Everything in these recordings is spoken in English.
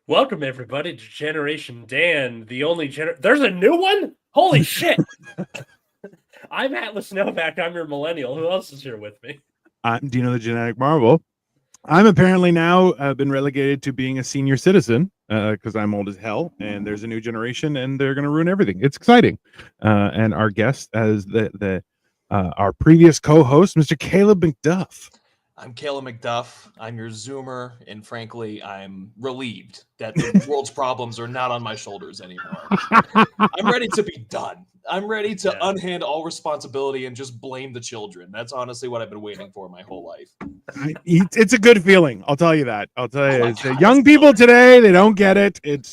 Welcome everybody to Generation Dan, the only There's a new one? Holy shit! I'm Atlas Novak. I'm your millennial. Who else is here with me? I'm Dino the Genetic Marvel. I'm apparently now been relegated to being a senior citizen because I'm old as hell, and there's a new generation, and they're going to ruin everything. It's exciting. And our guest as our previous co-host, Mr. Caleb McDuff. I'm Caleb McDuff. I'm your Zoomer, and frankly, I'm relieved that the world's problems are not on my shoulders anymore. I'm ready to be done. I'm ready to unhand all responsibility and just blame the children. That's honestly what I've been waiting for my whole life. It's a good feeling. I'll tell you that. I'll tell you. God, young people today, they don't get it. It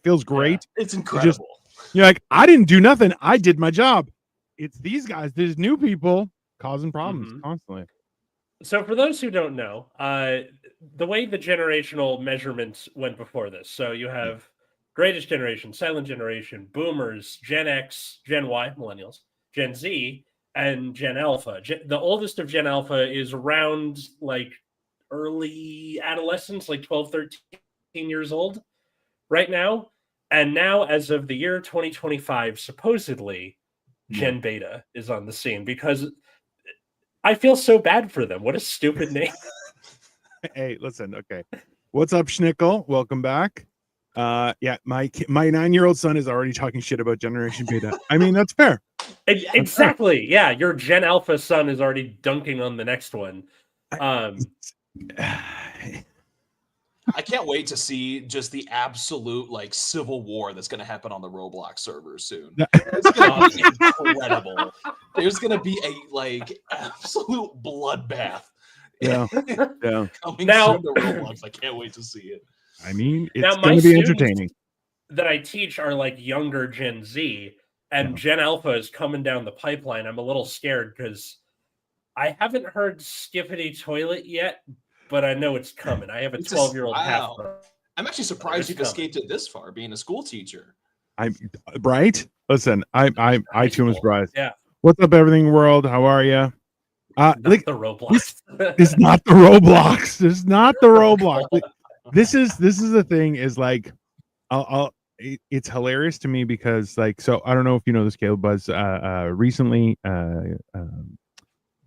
feels great. Yeah, it's incredible. You're like, I didn't do nothing. I did my job. It's these guys, these new people causing problems constantly. So for those who don't know, the way the generational measurements went before this, so you have greatest generation, silent generation, boomers, Gen X, Gen Y, millennials, Gen Z, and Gen Alpha. The oldest of Gen Alpha is around like early adolescence, like 12, 13 years old right now. And now, as of the year 2025, supposedly, Gen Beta is on the scene because I feel so bad for them. What a stupid name. Hey, listen, okay. What's up, Schnickel? Welcome back. My 9-year-old son is already talking shit about Generation Beta. I mean, that's fair. Exactly. Yeah, your Gen Alpha son is already dunking on the next one. I can't wait to see just the absolute civil war that's going to happen on the Roblox server soon. It's going to be incredible. There's going to be a absolute bloodbath. Yeah. Coming soon to Roblox. I can't wait to see it. I mean, it's going to be entertaining. That I teach are younger Gen Z, and Gen Alpha is coming down the pipeline. I'm a little scared because I haven't heard Skippity Toilet yet. But I know it's coming. I have a 12-year-old half. I'm actually surprised you've escaped it this far, being a school teacher. I'm right. Listen, I too am surprised. Yeah. What's up, everything world? How are you? The Roblox. It's not the Roblox. It's not the Roblox. This is the thing. Is it's hilarious to me because so I don't know if you know this, Caleb, Buzz. Recently,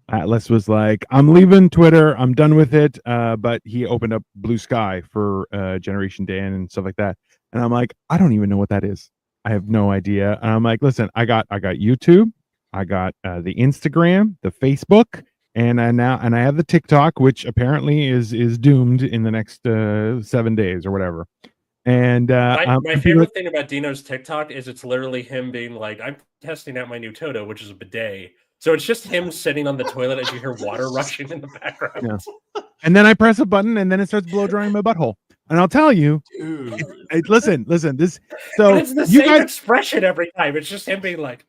Atlas was like, I'm leaving Twitter. I'm done with it. But he opened up Blue Sky for Generation Dan and stuff like that. And I'm like, I don't even know what that is. I have no idea. And I'm like, listen, I got YouTube. I got the Instagram, the Facebook, and I have the TikTok, which apparently is doomed in the next 7 days or whatever. And my favorite thing about Dino's TikTok is it's literally him being like, I'm testing out my new Toto, which is a bidet. So it's just him sitting on the toilet as you hear water rushing in the background. Yeah. And then I press a button and then it starts blow drying my butthole. And I'll tell you, listen, this. So it's the same expression every time. It's just him being like,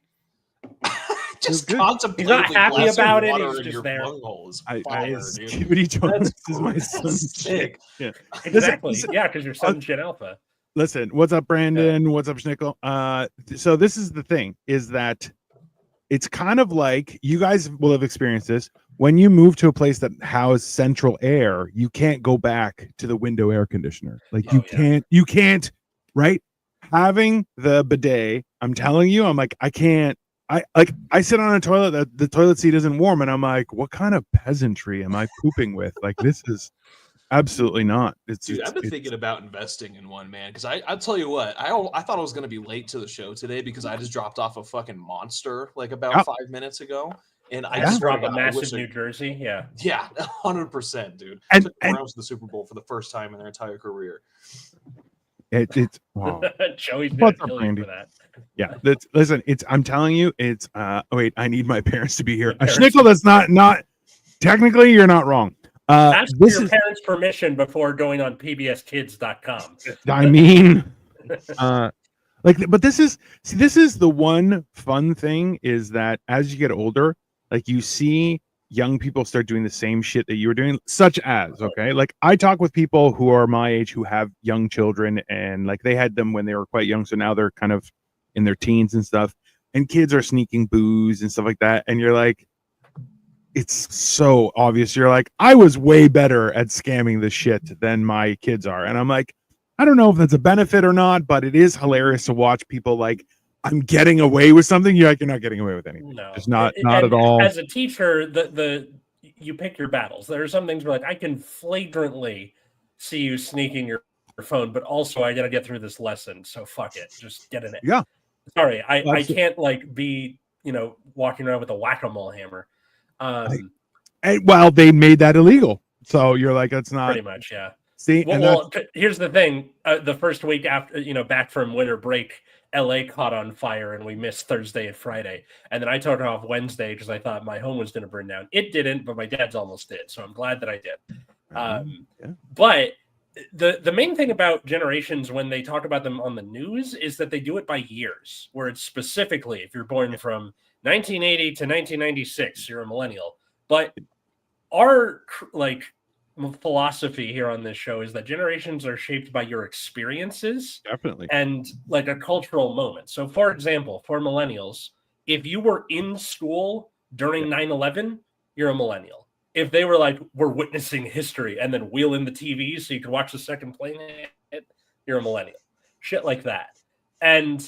just contemplating. He's not happy about it. He's just there. Skibbity Jones is my son's sick. Yeah, exactly. Yeah, because your son's Gen Alpha. Listen, what's up, Brandon? What's up, Schnickel? So this is the thing: is that it's kind of like you guys will have experienced this when you move to a place that houses central air. You can't go back to the window air conditioner. You can't, right? Having the bidet, I'm telling you, I'm like, I can't. I sit on a toilet that the toilet seat isn't warm, and I'm like, what kind of peasantry am I pooping with? This is absolutely not. I've been thinking about investing in one, man, because I'll tell you what, I thought I was going to be late to the show today because I just dropped off a fucking monster about 5 minutes ago. And I just dropped a massive New Jersey. Yeah, 100%, dude. And took the Browns to the Super Bowl for the first time in their entire career. It's wow. Joey's gonna kill you for that. Yeah, listen. I'm telling you, it's. Wait, I need my parents to be here. Schnickel, that's not. Technically, you're not wrong. Ask for your parents' permission before going on pbskids.com. I mean, but this is the one fun thing is that as you get older, you see young people start doing the same shit that you were doing, such as, I talk with people who are my age who have young children and they had them when they were quite young. So now they're kind of in their teens and stuff, and kids are sneaking booze and stuff like that. And you're like, it's so obvious. You're like, I was way better at scamming this shit than my kids are. And I'm like, I don't know if that's a benefit or not, but it is hilarious to watch people like, I'm getting away with something. You're like, you're not getting away with anything. No, Just not at all. As a teacher, you pick your battles. There are some things where like I can flagrantly see you sneaking your phone, but also I gotta get through this lesson. So fuck it, just get in it. Yeah. Sorry, I can't like be walking around with a whack-a-mole hammer. Well, they made that illegal, so you're like, it's not pretty much, yeah. See, well, here's the thing: the first week after, back from winter break, LA caught on fire, and we missed Thursday and Friday. And then I took off Wednesday because I thought my home was going to burn down. It didn't, but my dad's almost did, so I'm glad that I did. But the main thing about generations when they talk about them on the news is that they do it by years, where it's specifically if you're born from 1980 to 1996, you're a millennial. But our philosophy here on this show is that generations are shaped by your experiences, definitely, and like a cultural moment. So, for example, for millennials, if you were in school during 9/11, you're a millennial. If they were like, we're witnessing history, and then wheel in the TV so you could watch the second plane hit, you're a millennial. Shit like that. And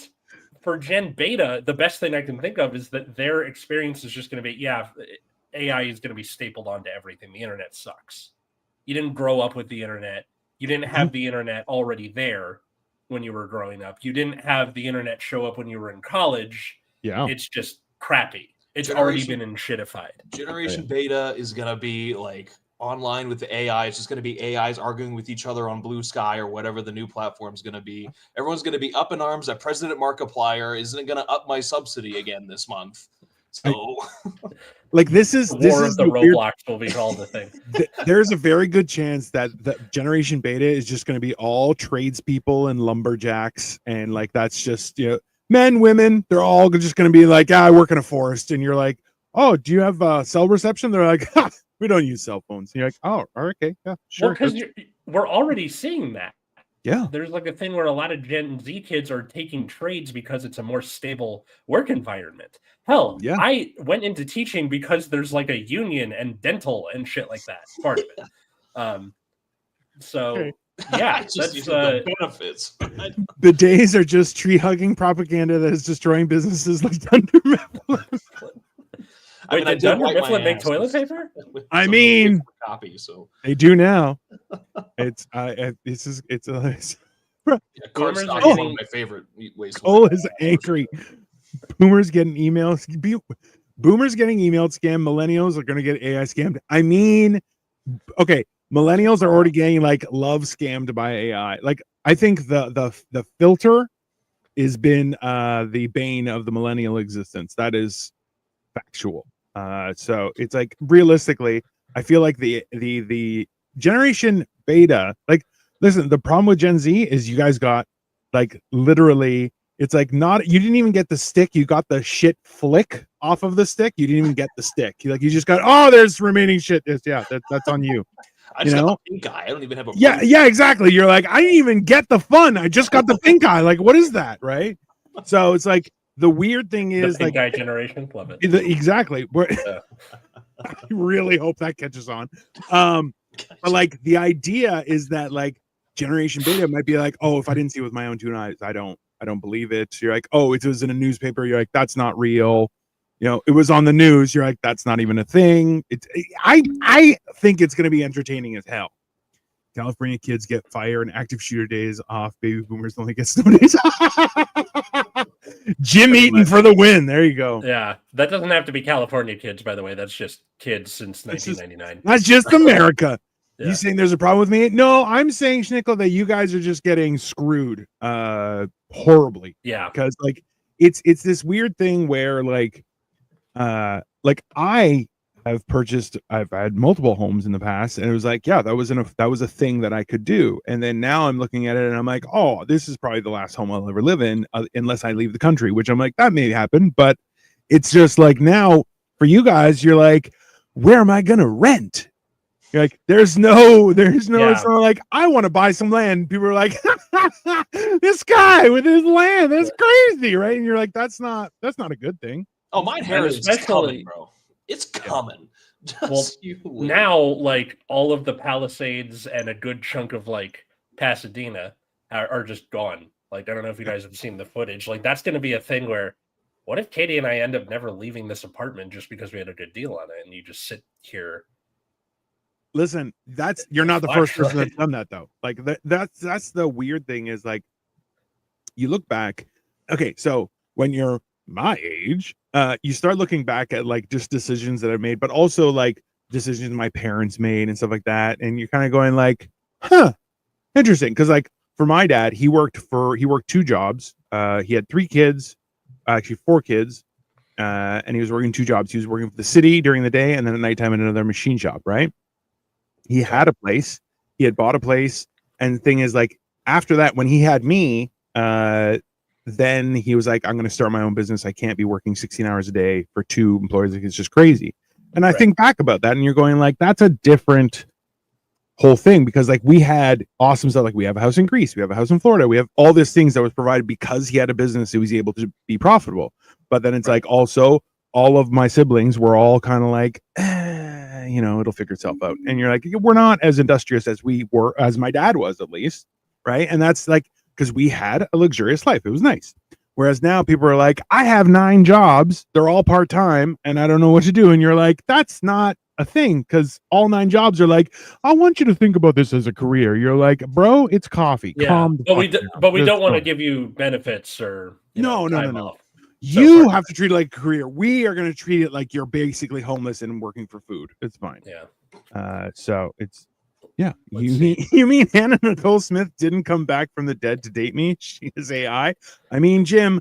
for Gen Beta, the best thing I can think of is that their experience is just going to be, AI is going to be stapled onto everything. The internet sucks. You didn't grow up with the internet. You didn't have the internet already there when you were growing up. You didn't have the internet show up when you were in college. Yeah. It's just crappy. It's already been shitified. Generation Beta is going to be like online with the AI. It's just going to be AIs arguing with each other on Blue Sky or whatever the new platform is going to be. Everyone's going to be up in arms that President Markiplier isn't going to up my subsidy again this month. So, this is the Roblox will be called the thing. There's a very good chance that the Generation Beta is just going to be all tradespeople and lumberjacks, and like that's just men, women. They're all just going to be like, I work in a forest, and you're like, oh, do you have cell reception? They're like, we don't use cell phones. And you're like, oh, okay, yeah, sure. Well, because we're already seeing that. Yeah, there's like a thing where a lot of Gen Z kids are taking trades because it's a more stable work environment. Hell, yeah. I went into teaching because there's like a union and dental and shit like that. Part of it. So yeah, that's the benefits. The days are just tree hugging propaganda that is destroying businesses like Dunder Mifflin. Wait, did Dunder Mifflin make toilet paper? I mean, copy, so they do now. It's Boomers are one of my favorite ways. Oh, is angry. Boomers getting emails. Boomers getting emailed scammed. Millennials are going to get AI scammed. I mean, okay, millennials are already getting like love scammed by AI. Like, I think the filter has been the bane of the millennial existence. That is factual. So it's like realistically, I feel like the Generation Beta, like, listen, the problem with Gen Z is you guys got like literally, it's like not, you didn't even get the stick, you got the shit flick off of the stick. You didn't even get the stick. You just got, oh, there's remaining shit. That's on you. I just got the pink eye. I don't even have a yeah, exactly. You're like, I didn't even get the fun. I just got the pink eye. Like, what is that, right? So it's like the weird thing is the pink like eye generation, love it. Exactly. I really hope that catches on. But like the idea is that like Generation Beta might be like, oh, if I didn't see it with my own 2 eyes, I don't believe it. You're like, oh, it was in a newspaper. You're like, that's not real. It was on the news. You're like, that's not even a thing. I think it's going to be entertaining as hell. California kids get fire and active shooter days off. Baby boomers only get snow days. Jim Eaton for the win. There you go. Yeah, that doesn't have to be California kids, by the way. That's just kids since 1999. That's just America. Yeah. You saying there's a problem with me? No, I'm saying, Schnickel, that you guys are just getting screwed horribly. Yeah. Because like it's this weird thing where like I I've had multiple homes in the past, and it was like, yeah, that was a thing that I could do. And then now I'm looking at it and I'm like, oh, this is probably the last home I'll ever live in unless I leave the country, which I'm like, that may happen. But it's just like now for you guys, you're like, where am I going to rent? You're like, there's no, it's not like, I want to buy some land. People are like, this guy with his land, that's crazy, right? And you're like, that's not a good thing. Oh, my heritage is coming, bro. It's coming. Well, now, like, all of the Palisades and a good chunk of, like, Pasadena are just gone. Like, I don't know if you guys have seen the footage. Like, that's going to be a thing where, what if Katie and I end up never leaving this apartment just because we had a good deal on it, and you just sit here? Listen, you're not the first person that's done that though. Like that's the weird thing is like, you look back. Okay, so when you're my age, you start looking back at like just decisions that I've made, but also like decisions my parents made and stuff like that, and you're kind of going like, huh, interesting. Because like for my dad, he worked 2 jobs. He had 3 kids, actually 4 kids, and he was working 2 jobs. He was working for the city during the day, and then at nighttime in another machine shop. Right? He had a place. He had bought a place, and the thing is, like after that, when he had me, then he was like, I'm going to start my own business. I can't be working 16 hours a day for 2 employees. Like, it's just crazy. And I think back about that, and you're going like, that's a different whole thing, because like we had awesome stuff. Like we have a house in Greece, we have a house in Florida, we have all these things that was provided because he had a business. He was able to be profitable. But then it's like also all of my siblings were all kind of like, you know, it'll figure itself out. And you're like, we're not as industrious as we were, as my dad was at least. Right. And that's like, because we had a luxurious life. It was nice. Whereas now people are like, I have 9 jobs. They're all part-time and I don't know what to do. And you're like, that's not a thing, because all 9 jobs are like, I want you to think about this as a career. You're like, bro, it's coffee. Yeah, but we don't want to give you benefits or no. off. You have to treat it like a career. We are going to treat it like you're basically homeless and working for food. It's fine. Yeah. So it's, yeah. You mean Hannah Nicole Smith didn't come back from the dead to date me? She is AI. I mean, Jim,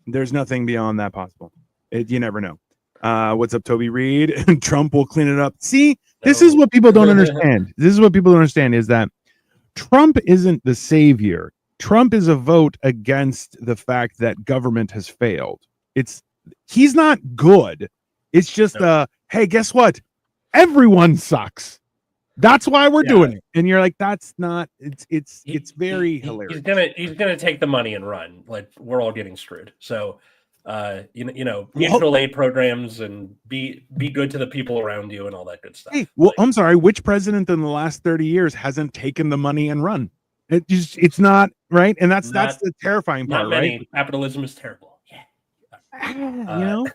there's nothing beyond that possible. You never know. What's up, Toby Reed? Trump will clean it up. See, this is what people don't understand. This is what people don't understand, is that Trump isn't the savior. Trump is a vote against the fact that government has failed. He's not good. It's just hey, guess what? Everyone sucks. That's why we're doing it. And you're like, that's not, it's very hilarious. He's gonna take the money and run. Like, we're all getting screwed. So mutual aid programs and be good to the people around you and all that good stuff. Hey, well, I'm sorry, which president in the last 30 years hasn't taken the money and run? It's not right. And that's the terrifying part, right? Capitalism is terrible. Yeah. You know,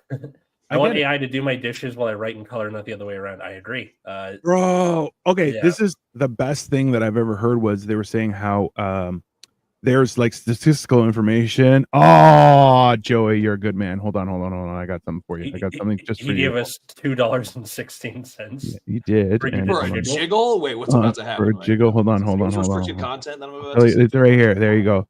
I want AI to do my dishes while I write in color, not the other way around. I agree. Bro, okay, this is the best thing that I've ever heard. Was they were saying how there's like statistical information. Oh, Joey, you're a good man. Hold on. I got something for you. I got something just for you. He gave us $2.16. Yeah, he did. For a jiggle? Wait, what's about to happen? For a jiggle? Hold on. Content that I'm about to It's right here. There you go.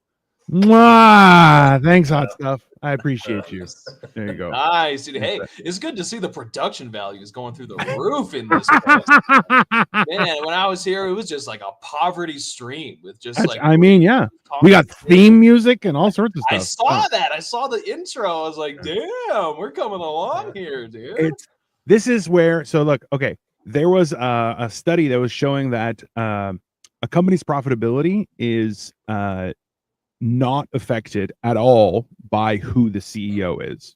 Mwah! Thanks, hot stuff. I appreciate you. There you go. Nice, dude. Hey, it's good to see the production values going through the roof in this place. Man, when I was here, it was just like a poverty stream with just like. I mean, yeah, we got theme music and all sorts of stuff. I saw that. I saw the intro. I was like, damn, we're coming along here, dude. This is where. So look, okay, there was a study that was showing that a company's profitability is not affected at all by who the CEO is.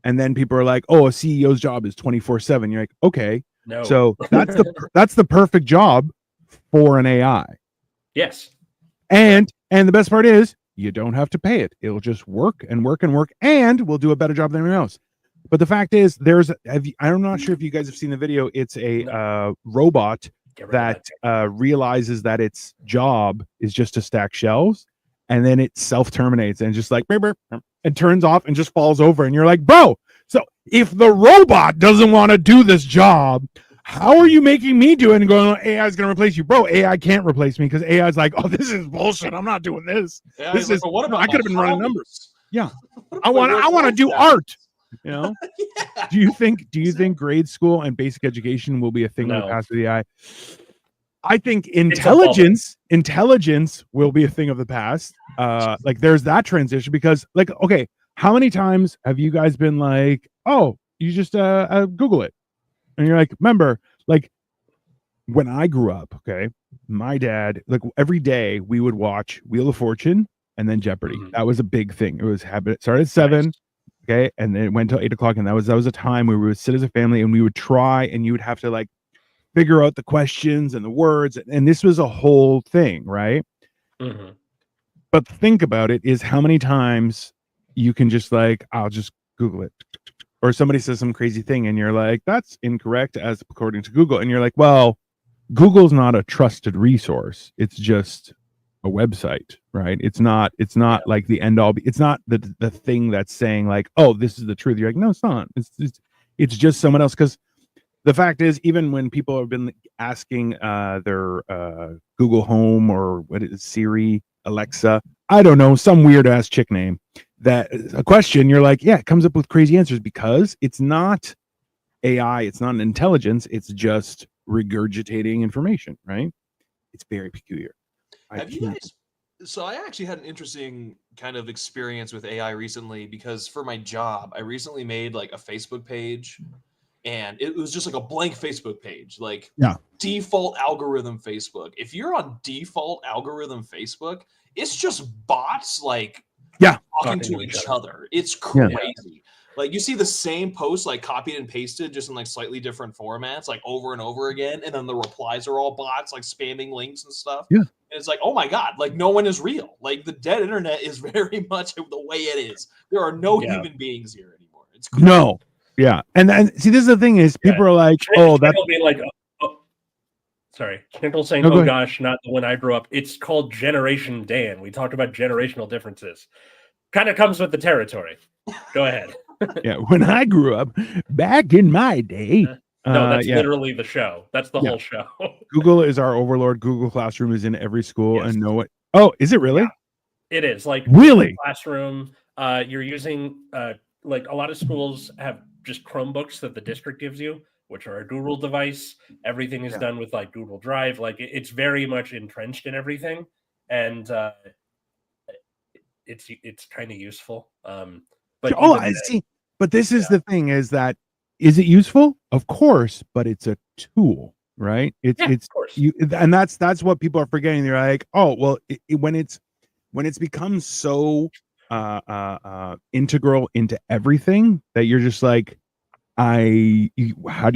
And then people are like, oh, a CEO's job is 24/7. You're like, okay, no. So that's the perfect job for an AI. Yes. And the best part is you don't have to pay it. It'll just work and work and work, and we'll do a better job than anyone else. But the fact is, I'm not sure if you guys have seen the video. It's a robot that realizes that its job is just to stack shelves. And then it self-terminates and just like and turns off and just falls over. And you're like, bro, so if the robot doesn't want to do this job, how are you making me do it? And going, AI is going to replace you, bro. AI can't replace me, because AI is like, oh, this is bullshit. I'm not doing this. Yeah, this is. Like, what about I could have been running numbers. Yeah, I want to do that? art. You know? Yeah. Do you think grade school and basic education will be a thing in the past of the AI? I think intelligence will be a thing of the past. Like there's that transition, because like, okay, how many times have you guys been like, oh, you just Google it, and you're like, remember, like when I grew up, okay, my dad, like every day we would watch Wheel of Fortune and then Jeopardy. Mm-hmm. That was a big thing. It was habit. It started at 7, okay, and then it went till 8 o'clock, and that was a time where we would sit as a family and we would try, and you would have to like figure out the questions and the words, and this was a whole thing, right? Mm-hmm. But think about it is how many times you can just like, I'll just Google it. Or somebody says some crazy thing and you're like, that's incorrect as according to Google. And you're like, well, Google's not a trusted resource. It's just a website, right? It's not like the end all. It's not the thing that's saying like, oh, this is the truth. You're like, no, it's not. It's just someone else. Because the fact is, even when people have been asking their Google Home or what is Siri, Alexa, I don't know, some weird ass chick name, that a question, you're like, yeah, it comes up with crazy answers because it's not AI, it's not an intelligence, it's just regurgitating information, right? It's very peculiar. Have you guys? So I actually had an interesting kind of experience with AI recently because for my job, I recently made like a Facebook page, and it was just like a blank Facebook page, like default algorithm Facebook. If you're on default algorithm Facebook, it's just bots like talking to each other. It's crazy. Yeah. Like you see the same post like copied and pasted just in like slightly different formats, like over and over again, and then the replies are all bots like spamming links and stuff. Yeah. And it's like, oh my God, like no one is real. Like the dead internet is very much the way it is. There are no human beings here anymore. It's crazy. No. Yeah. And see, this is the thing is people are like, oh, that's be like, sorry. Schnickel saying, oh gosh, not the one I grew up. It's called Generation Dan. We talked about generational differences. Kind of comes with the territory. Go ahead. Yeah, when I grew up back in my day. No, that's literally the show. That's the whole show. Google is our overlord. Google Classroom is in every school and know it. Oh, is it really? Yeah, it is. Like really Classroom. You're using like a lot of schools have just Chromebooks that the district gives you, which are a Google device. Everything is done with like Google Drive. Like it's very much entrenched in everything, and it's kind of useful. But I see. But this is the thing: is is it useful? Of course, but it's a tool, right? It's of course. And that's what people are forgetting. They're like, oh, well, when it's become so integral into everything that you're just like, how do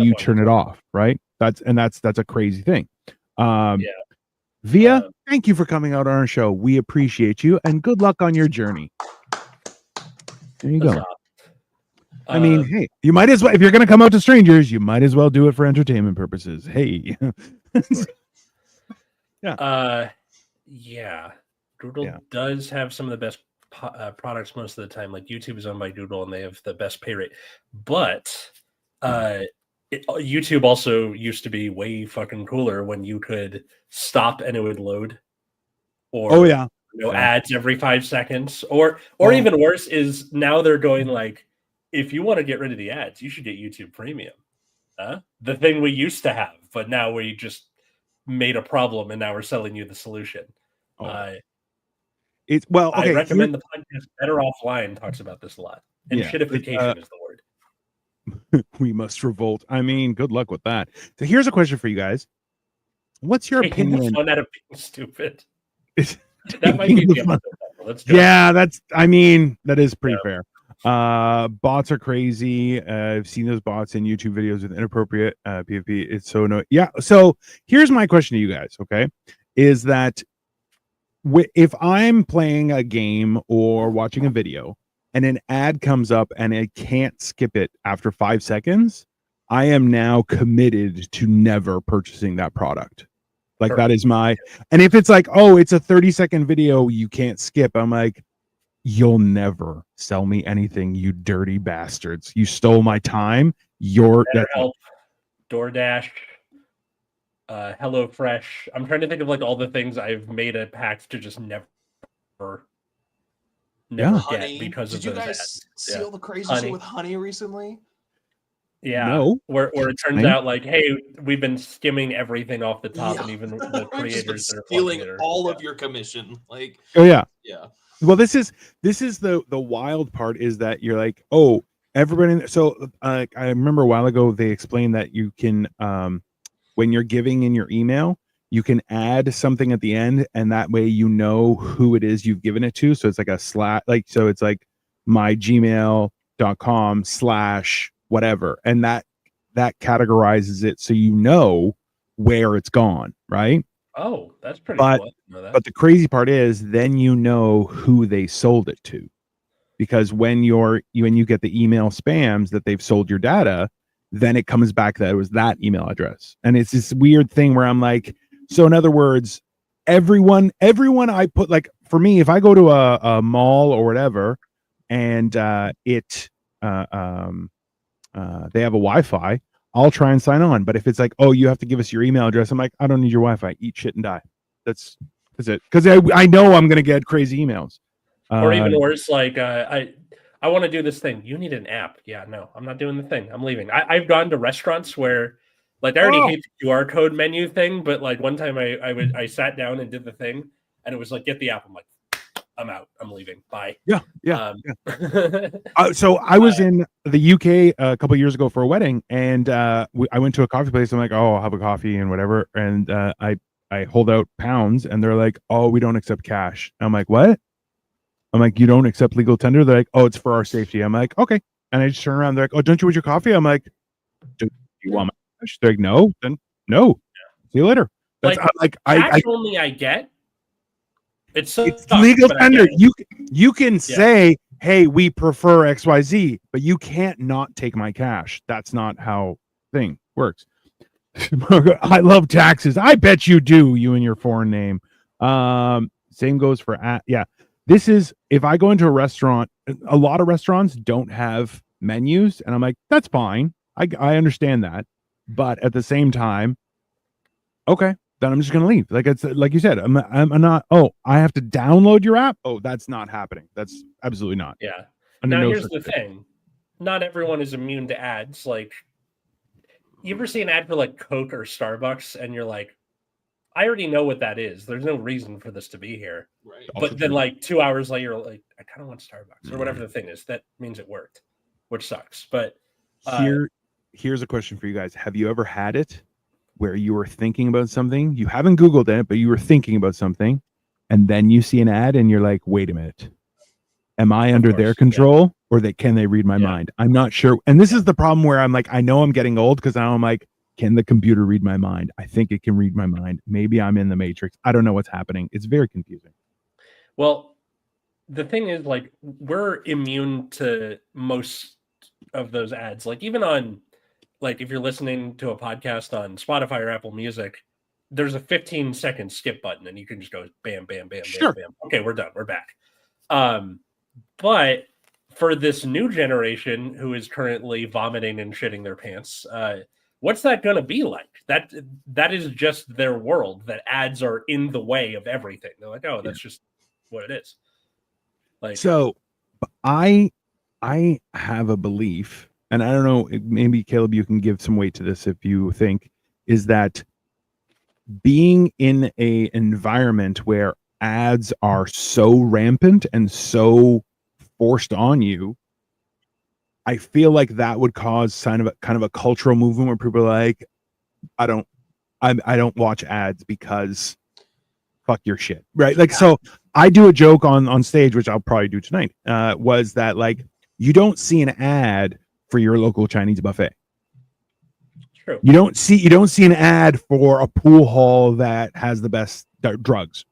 you turn it off, right? That's a crazy thing. Via, thank you for coming out on our show. We appreciate you, and good luck on your journey. There you go. I mean, hey, you might as well, if you're going to come out to strangers, you might as well do it for entertainment purposes. Hey. Google does have some of the best products most of the time. Like YouTube is owned by Google and they have the best pay rate. But YouTube also used to be way fucking cooler when you could stop and it would load. Or ads every 5 seconds. Or even worse is now they're going like, if you want to get rid of the ads, you should get YouTube Premium. The thing we used to have, but now we just made a problem and now we're selling you the solution. I recommend the podcast Better Offline talks about this a lot. And shitification is the word. We must revolt. I mean, good luck with that. So here's a question for you guys. What's your opinion? Fun out of being stupid. That might be the episode. Let's go. Yeah, that is pretty fair. Bots are crazy. I've seen those bots in YouTube videos with inappropriate PFP. It's so no. Yeah. So here's my question to you guys. Okay, is that if I'm playing a game or watching a video and an ad comes up and I can't skip it after 5 seconds, I am now committed to never purchasing that product. Like that is and if it's like, oh, it's a 30-second video you can't skip, I'm like, you'll never sell me anything, you dirty bastards. You stole my time. BetterHelp, DoorDash, HelloFresh. I'm trying to think of like all the things I've made a pact to just never get because Did of you guys ads. see all the crazy shit with Honey recently? Yeah, no. where it turns out like, hey, we've been skimming everything off the top, and even the creators that are stealing all of your commission. Like, yeah. Well, this is the wild part is that you're like, oh, everybody. So I remember a while ago they explained that you can, when you're giving in your email, you can add something at the end, and that way you know who it is you've given it to. So it's like a so it's like mygmail.com/ whatever, and that categorizes it so you know where it's gone, right? Oh, that's pretty But- cool. I didn't know that. But the crazy part is then you know who they sold it to. Because when you get the email spams that they've sold your data, then it comes back that it was that email address. And it's this weird thing where I'm like, so in other words, everyone I put, like, for me, if I go to a mall or whatever, and they have a Wi-Fi, I'll try and sign on. But if it's like, oh, you have to give us your email address, I'm like, I don't need your Wi-Fi. Eat shit and die. That's it. Because I know I'm gonna get crazy emails. Or even worse, like I want to do this thing. You need an app. Yeah, no, I'm not doing the thing. I'm leaving. I've gone to restaurants where, like, I already hate the QR code menu thing, but like one time I sat down and did the thing, and it was like, get the app. I'm like, I'm out. I'm leaving. Bye. Yeah. Yeah. So I was in the UK a couple of years ago for a wedding, and I went to a coffee place. I'm like, oh, I'll have a coffee and whatever, and I hold out pounds, and they're like, oh, we don't accept cash. I'm like, what? I'm like, you don't accept legal tender? They're like, oh, it's for our safety. I'm like, okay. And I just turn around. They're like, oh, don't you want your coffee? I'm like, do you want my cash? They're like, no. Then no. See you later. That's cash only I get. It's legal tender. You can say, hey, we prefer XYZ, but you can't not take my cash. That's not how thing works. I love taxes. I bet you do, you and your foreign name. Same goes for this is, if I go into a restaurant, a lot of restaurants don't have menus, and I'm like, that's fine. I understand that. But at the same time, okay, then I'm just gonna leave. Like, it's like you said, I'm not, oh, I have to download your app. Oh, that's not happening. That's absolutely not. Yeah. Now here's the thing. Not everyone is immune to ads. Like, you ever see an ad for like Coke or Starbucks and you're like, I already know what that is. There's no reason for this to be here. Right. But then like 2 hours later, like, I kind of want Starbucks or whatever the thing is. That means it worked, which sucks. But here's a question for you guys. Have you ever had it where you were thinking about something? You haven't Googled it, but you were thinking about something, and then you see an ad and you're like, wait a minute. Am I under their control, or can they read my mind? I'm not sure. And this is the problem where I'm like, I know I'm getting old because now I'm like, can the computer read my mind? I think it can read my mind. Maybe I'm in the matrix. I don't know what's happening. It's very confusing. Well, the thing is, like, we're immune to most of those ads. Like, even on, like, if you're listening to a podcast on Spotify or Apple Music, there's a 15-second skip button, and you can just go bam, bam, bam, bam, bam. Okay, we're done. We're back. But for this new generation who is currently vomiting and shitting their pants, what's that going to be like? That is just their world, that ads are in the way of everything. They're like, oh, that's just what it is. Like, so I have a belief, and I don't know, maybe Caleb, you can give some weight to this if you think, is that being in a environment where ads are so rampant and so forced on you, I feel like that would cause kind of a cultural movement where people are like, I don't watch ads because fuck your shit, right? Like, so I do a joke on stage, which I'll probably do tonight, was that, like, you don't see an ad for your local Chinese buffet. True. You don't see an ad for a pool hall that has the best drugs.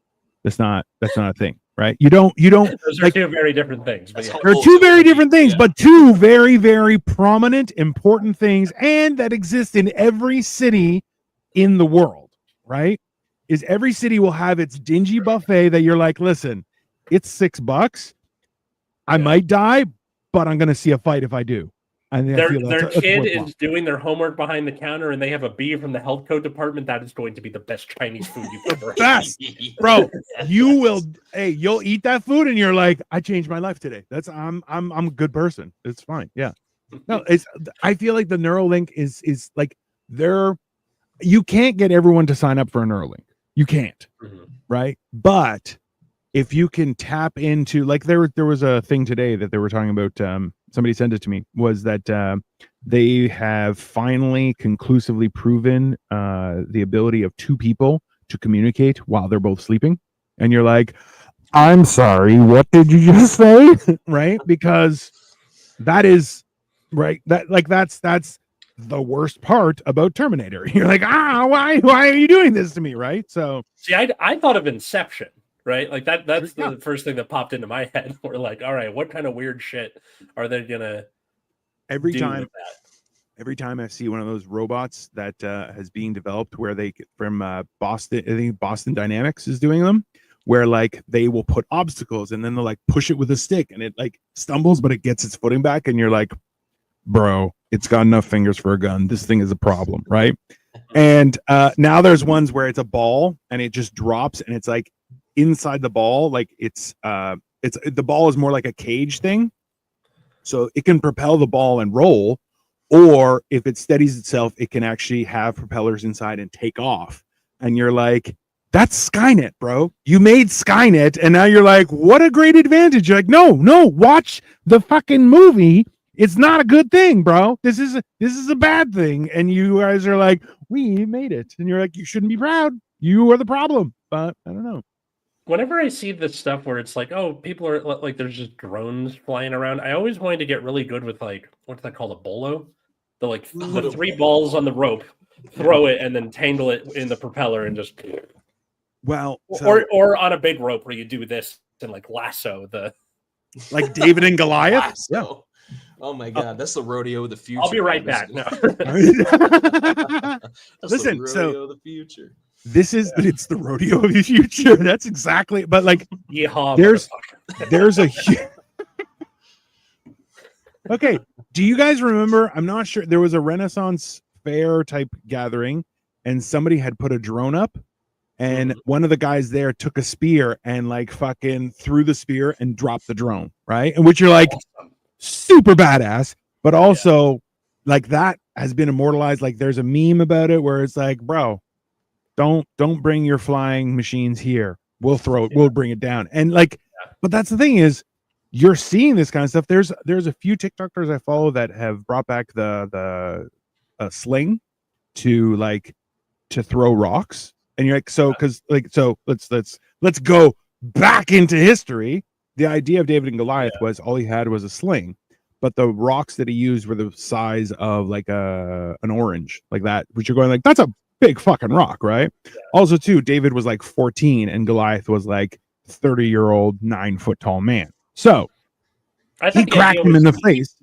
That's not a thing, right? You don't. Those are, like, two very different things. But they're two very different things, but two very, very prominent, important things, and that exist in every city in the world, right? Is every city will have its dingy buffet that you're like, listen, it's $6. I might die, but I'm gonna see a fight if I do. Their kid is doing their homework behind the counter, and they have a bee from the health code department. That is going to be the best Chinese food you've ever had. Bro. You'll eat that food, and you're like, I changed my life today. I'm a good person. It's fine. Yeah. No, I feel like the Neuralink is like you can't get everyone to sign up for a Neuralink. You can't, right? But if you can tap into, like, there was a thing today that they were talking about. Somebody sent it to me, was that they have finally conclusively proven the ability of two people to communicate while they're both sleeping. And you're like, I'm sorry, what did you just say? Right? Because that is right. That's the worst part about Terminator. You're like, why are you doing this to me, right? So see, I thought of Inception, right? Like that's Yeah. the first thing that popped into my head. We're like, all right, what kind of weird shit are they gonna every do time with that? every time I see one of those robots that has being developed where they from Boston, I think Boston Dynamics is doing them, where like they will put obstacles and then they'll like push it with a stick and it like stumbles, but it gets its footing back, and you're like, bro, it's got enough fingers for a gun. This thing is a problem, right? And now there's ones where it's a ball and it just drops and it's like inside the ball, like it's the ball is more like a cage thing, so it can propel the ball and roll, or if it steadies itself, it can actually have propellers inside and take off. And you're like, that's Skynet, bro. You made Skynet, and now you're like, what a great advantage. You're like, no, watch the fucking movie. It's not a good thing, bro. This is a bad thing. And you guys are like, we made it. And you're like, you shouldn't be proud. You are the problem. But I don't know. Whenever I see this stuff where it's like, oh, people are like, there's just drones flying around. I always wanted to get really good with like, what's that called, a bolo? The three balls on the rope, throw it, and then tangle it in the propeller, and just Well, or on a big rope where you do this and like lasso the like David and Goliath. Yeah. Oh my god, that's the rodeo of the future. I'll be right back. No. Listen, the rodeo so of the future. It's the rodeo of the future. That's exactly. But like, Yeehaw, there's a okay. Do you guys remember? I'm not sure. There was a Renaissance fair type gathering, and somebody had put a drone up, and one of the guys there took a spear and like fucking threw the spear and dropped the drone, right? And which you're like, awesome. Super badass, but also like that has been immortalized. Like there's a meme about it where it's like, bro, don't bring your flying machines here. We'll bring it down. And like, but that's the thing is, you're seeing this kind of stuff. There's a few TikTokers I follow that have brought back the sling to throw rocks, and you're like, so let's go back into history. The idea of David and Goliath was all he had was a sling, but the rocks that he used were the size of like an orange, like that, which you're going like, that's a big fucking rock, right? Yeah. Also, too, David was like 14 and Goliath was like 30-year-old 9-foot tall man. So he cracked him in the face.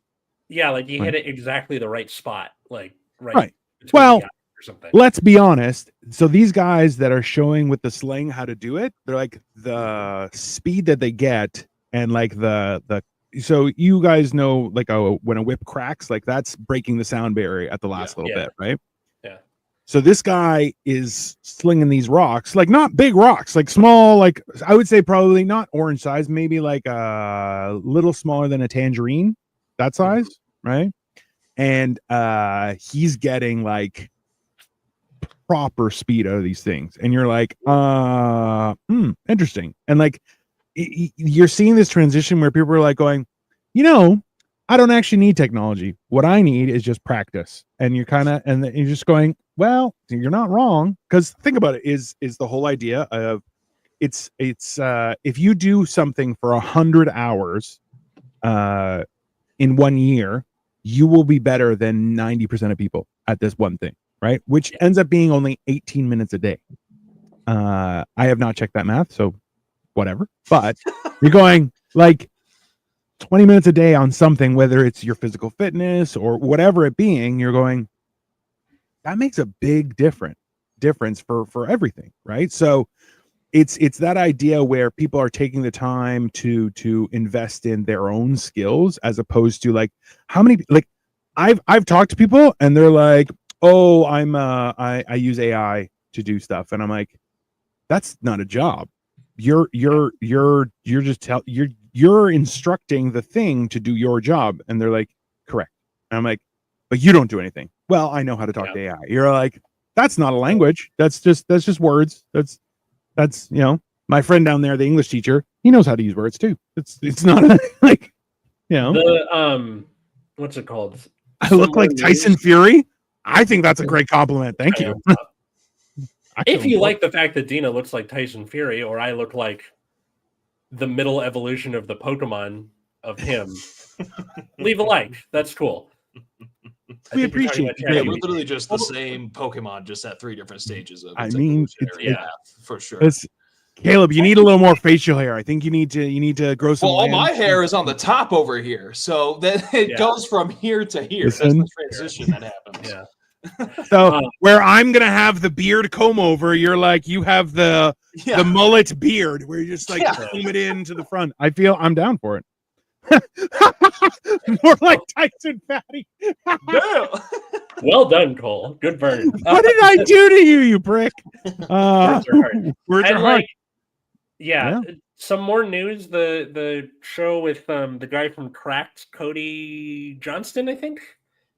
Yeah, like he hit it exactly the right spot, like right. Well, or something. Let's be honest. So these guys that are showing with the sling how to do it, they're like the speed that they get, and like the so you guys know like when a whip cracks, like that's breaking the sound barrier at the last little bit, right? Yeah. So this guy is slinging these rocks, like not big rocks, like small, like I would say probably not orange size, maybe like a little smaller than a tangerine, that size, right? And he's getting like proper speed out of these things, and you're like, interesting. And like you're seeing this transition where people are like going, I don't actually need technology. What I need is just practice. And you're you're just going, well, you're not wrong. Because think about it, is the whole idea of it's if you do something for 100 hours in 1 year, you will be better than 90% of people at this one thing, right? Which ends up being only 18 minutes a day. I have not checked that math, so whatever. But you're going like 20 minutes a day on something, whether it's your physical fitness or whatever it being, you're going, that makes a big difference for everything, right? So it's that idea where people are taking the time to invest in their own skills, as opposed to like how many, like I've talked to people and they're like, oh, I use AI to do stuff, and I'm like, that's not a job. You're instructing the thing to do your job, and they're like, correct. And I'm like, but you don't do anything. Well, I know how to talk to AI. You're like, that's not a language. That's just words. That's my friend down there, the English teacher, he knows how to use words too. It's not like, the what's it called? I look like Tyson Fury. I think that's a great compliment. Thank you. If you like the fact that Dina looks like Tyson Fury, or I look like the middle evolution of the Pokemon of him, leave a like. That's cool. We appreciate about it. Yeah, ChatGPT. we're literally just the same Pokemon, just at 3 different stages of I its mean, evolutionary path, for sure. Caleb, you need a little more facial hair. I think you need to grow some. Well, all my hair is on the top over here, so that it goes from here to here. Listen. That's the transition that happens. Yeah. So where I'm gonna have the beard comb over, you're like you have the mullet beard where you just like comb it into the front. I feel I'm down for it. More like Tyson Fatty. Well done, Cole. Good burn. What did I do to you, you prick? Words are hard. Words are hard. Yeah. Some more news. The show with the guy from Cracked, Cody Johnston, I think,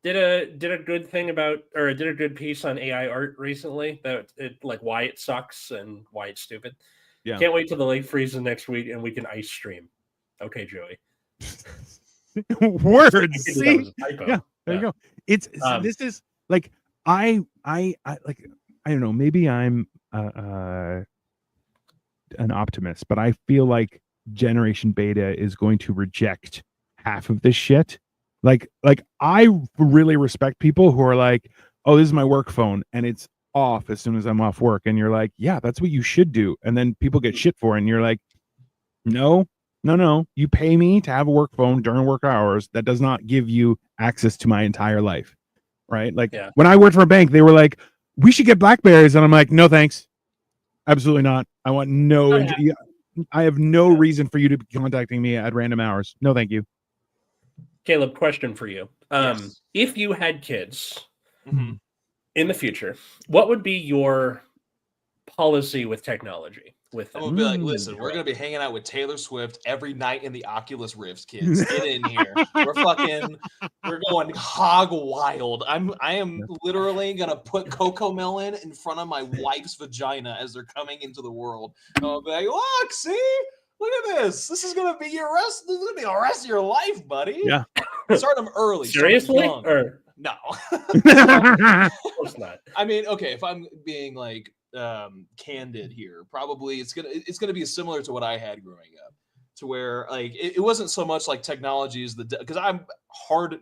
did a good thing about, or did a good piece on AI art recently. That like why it sucks and why it's stupid. Yeah. Can't wait till the lake freezes next week and we can ice stream. Okay, Joey. Words. See? Yeah, there you go. It's this is like I like I don't know. Maybe I'm an optimist, but I feel like Generation Beta is going to reject half of this shit. Like I really respect people who are like, oh, this is my work phone and it's off as soon as I'm off work, and you're like, yeah, that's what you should do, and then people get shit for it, and you're like, no, you pay me to have a work phone during work hours. That does not give you access to my entire life, right? Like when I worked for a bank, they were like, we should get BlackBerries, and I'm like, no thanks, absolutely not. I want no. I have no reason for you to be contacting me at random hours. No, thank you. Caleb, question for you. If you had kids in the future, what would be your policy with technology? With them? I'm gonna be like, listen, we're gonna be hanging out with Taylor Swift every night in the Oculus Rift, kids. Get in here. We're going hog wild. I am literally gonna put Cocomelon in front of my wife's vagina as they're coming into the world. And I'll be like, look, see? Look at this. This is gonna be your rest. This is gonna be the rest of your life, buddy. Yeah. Start them early. Seriously? Or no? Of course not. I mean, okay, if I'm being like candid here, probably it's gonna be similar to what I had growing up, to where like it wasn't so much like technology is because I'm hard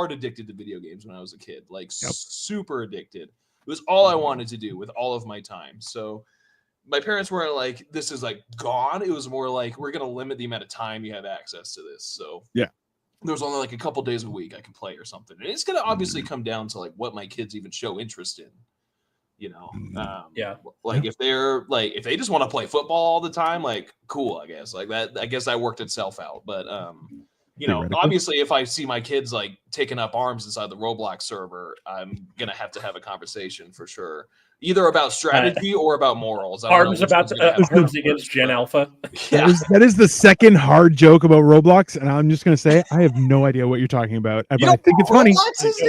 addicted to video games when I was a kid, like super addicted. It was all I wanted to do with all of my time. So my parents weren't like, this is like gone. It was more like, we're gonna limit the amount of time you have access to this. So there was only like a couple days a week I could play or something, and it's gonna obviously come down to like what my kids even show interest in. You know, like if they just want to play football all the time, like cool, I guess like that. I guess that worked itself out. But you know, obviously, if I see my kids like taking up arms inside the Roblox server, I'm gonna have to have a conversation for sure, either about strategy or about morals. Arms against Gen Alpha. Yeah, that is the second hard joke about Roblox, and I'm just gonna say I have no idea what you're talking about, but I think it's funny.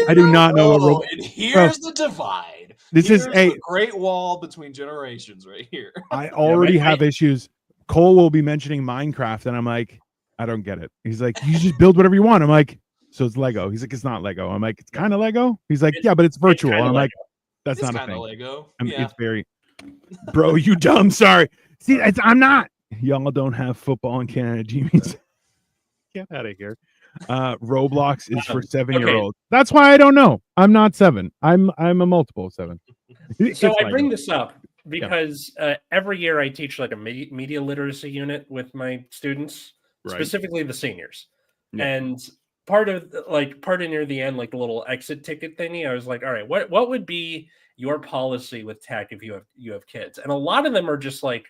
I do not know what Roblox. And here's the divide. This is a great wall between generations right here. I already have issues. Cole will be mentioning Minecraft, and I'm like, I don't get it. He's like, you just build whatever you want. I'm like, so it's Lego. He's like, it's not Lego. I'm like, it's kind of Lego. He's like, yeah, but it's virtual. And I'm like, that's not a thing. Lego. It's very, bro, you dumb. Sorry. See, I'm not. Y'all don't have football in Canada. Jimmy's. Get out of here. Roblox is for 7-year-olds. That's why I don't know. I'm not 7. I'm a multiple of 7. So I bring this up because every year I teach like a media literacy unit with my students, specifically the seniors. And part of near the end, like the little exit ticket thingy, I was like, all right, what would be your policy with tech if you have kids? And a lot of them are just like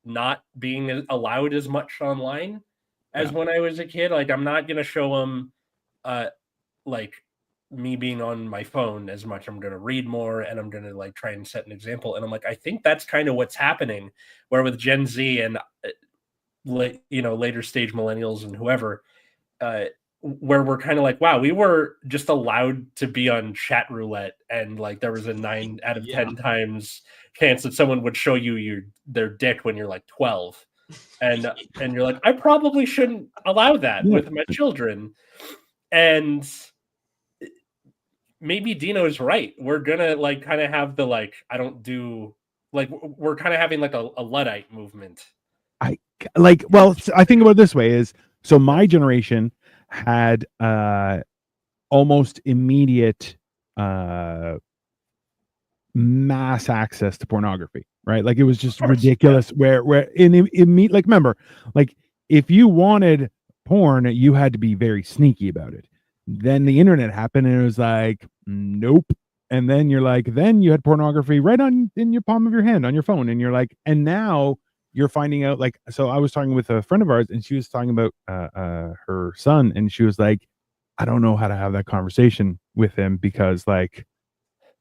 not being allowed as much online as when I was a kid. Like, I'm not going to show them like me being on my phone as much. I'm going to read more, and I'm going to like try and set an example. And I'm like, I think that's kind of what's happening, where with Gen Z and later stage millennials and whoever, where we're kind of like, wow, we were just allowed to be on chat roulette, and like there was a 9 out of 10 times chance that someone would show you their dick when you're like 12. And you're like, I probably shouldn't allow that with my children. And maybe Dino's right. We're gonna like kind of have the like, I don't do like, we're kind of having like a Luddite movement. I think about it this way is, so my generation had almost immediate mass access to pornography, right? Like it was just ridiculous. Yeah. Where like remember, like if you wanted porn, you had to be very sneaky about it. Then the internet happened, and it was like, nope. And then you're like, then you had pornography right in your palm of your hand on your phone, and you're like, and now you're finding out. Like, so I was talking with a friend of ours, and she was talking about her son, and she was like, I don't know how to have that conversation with him because like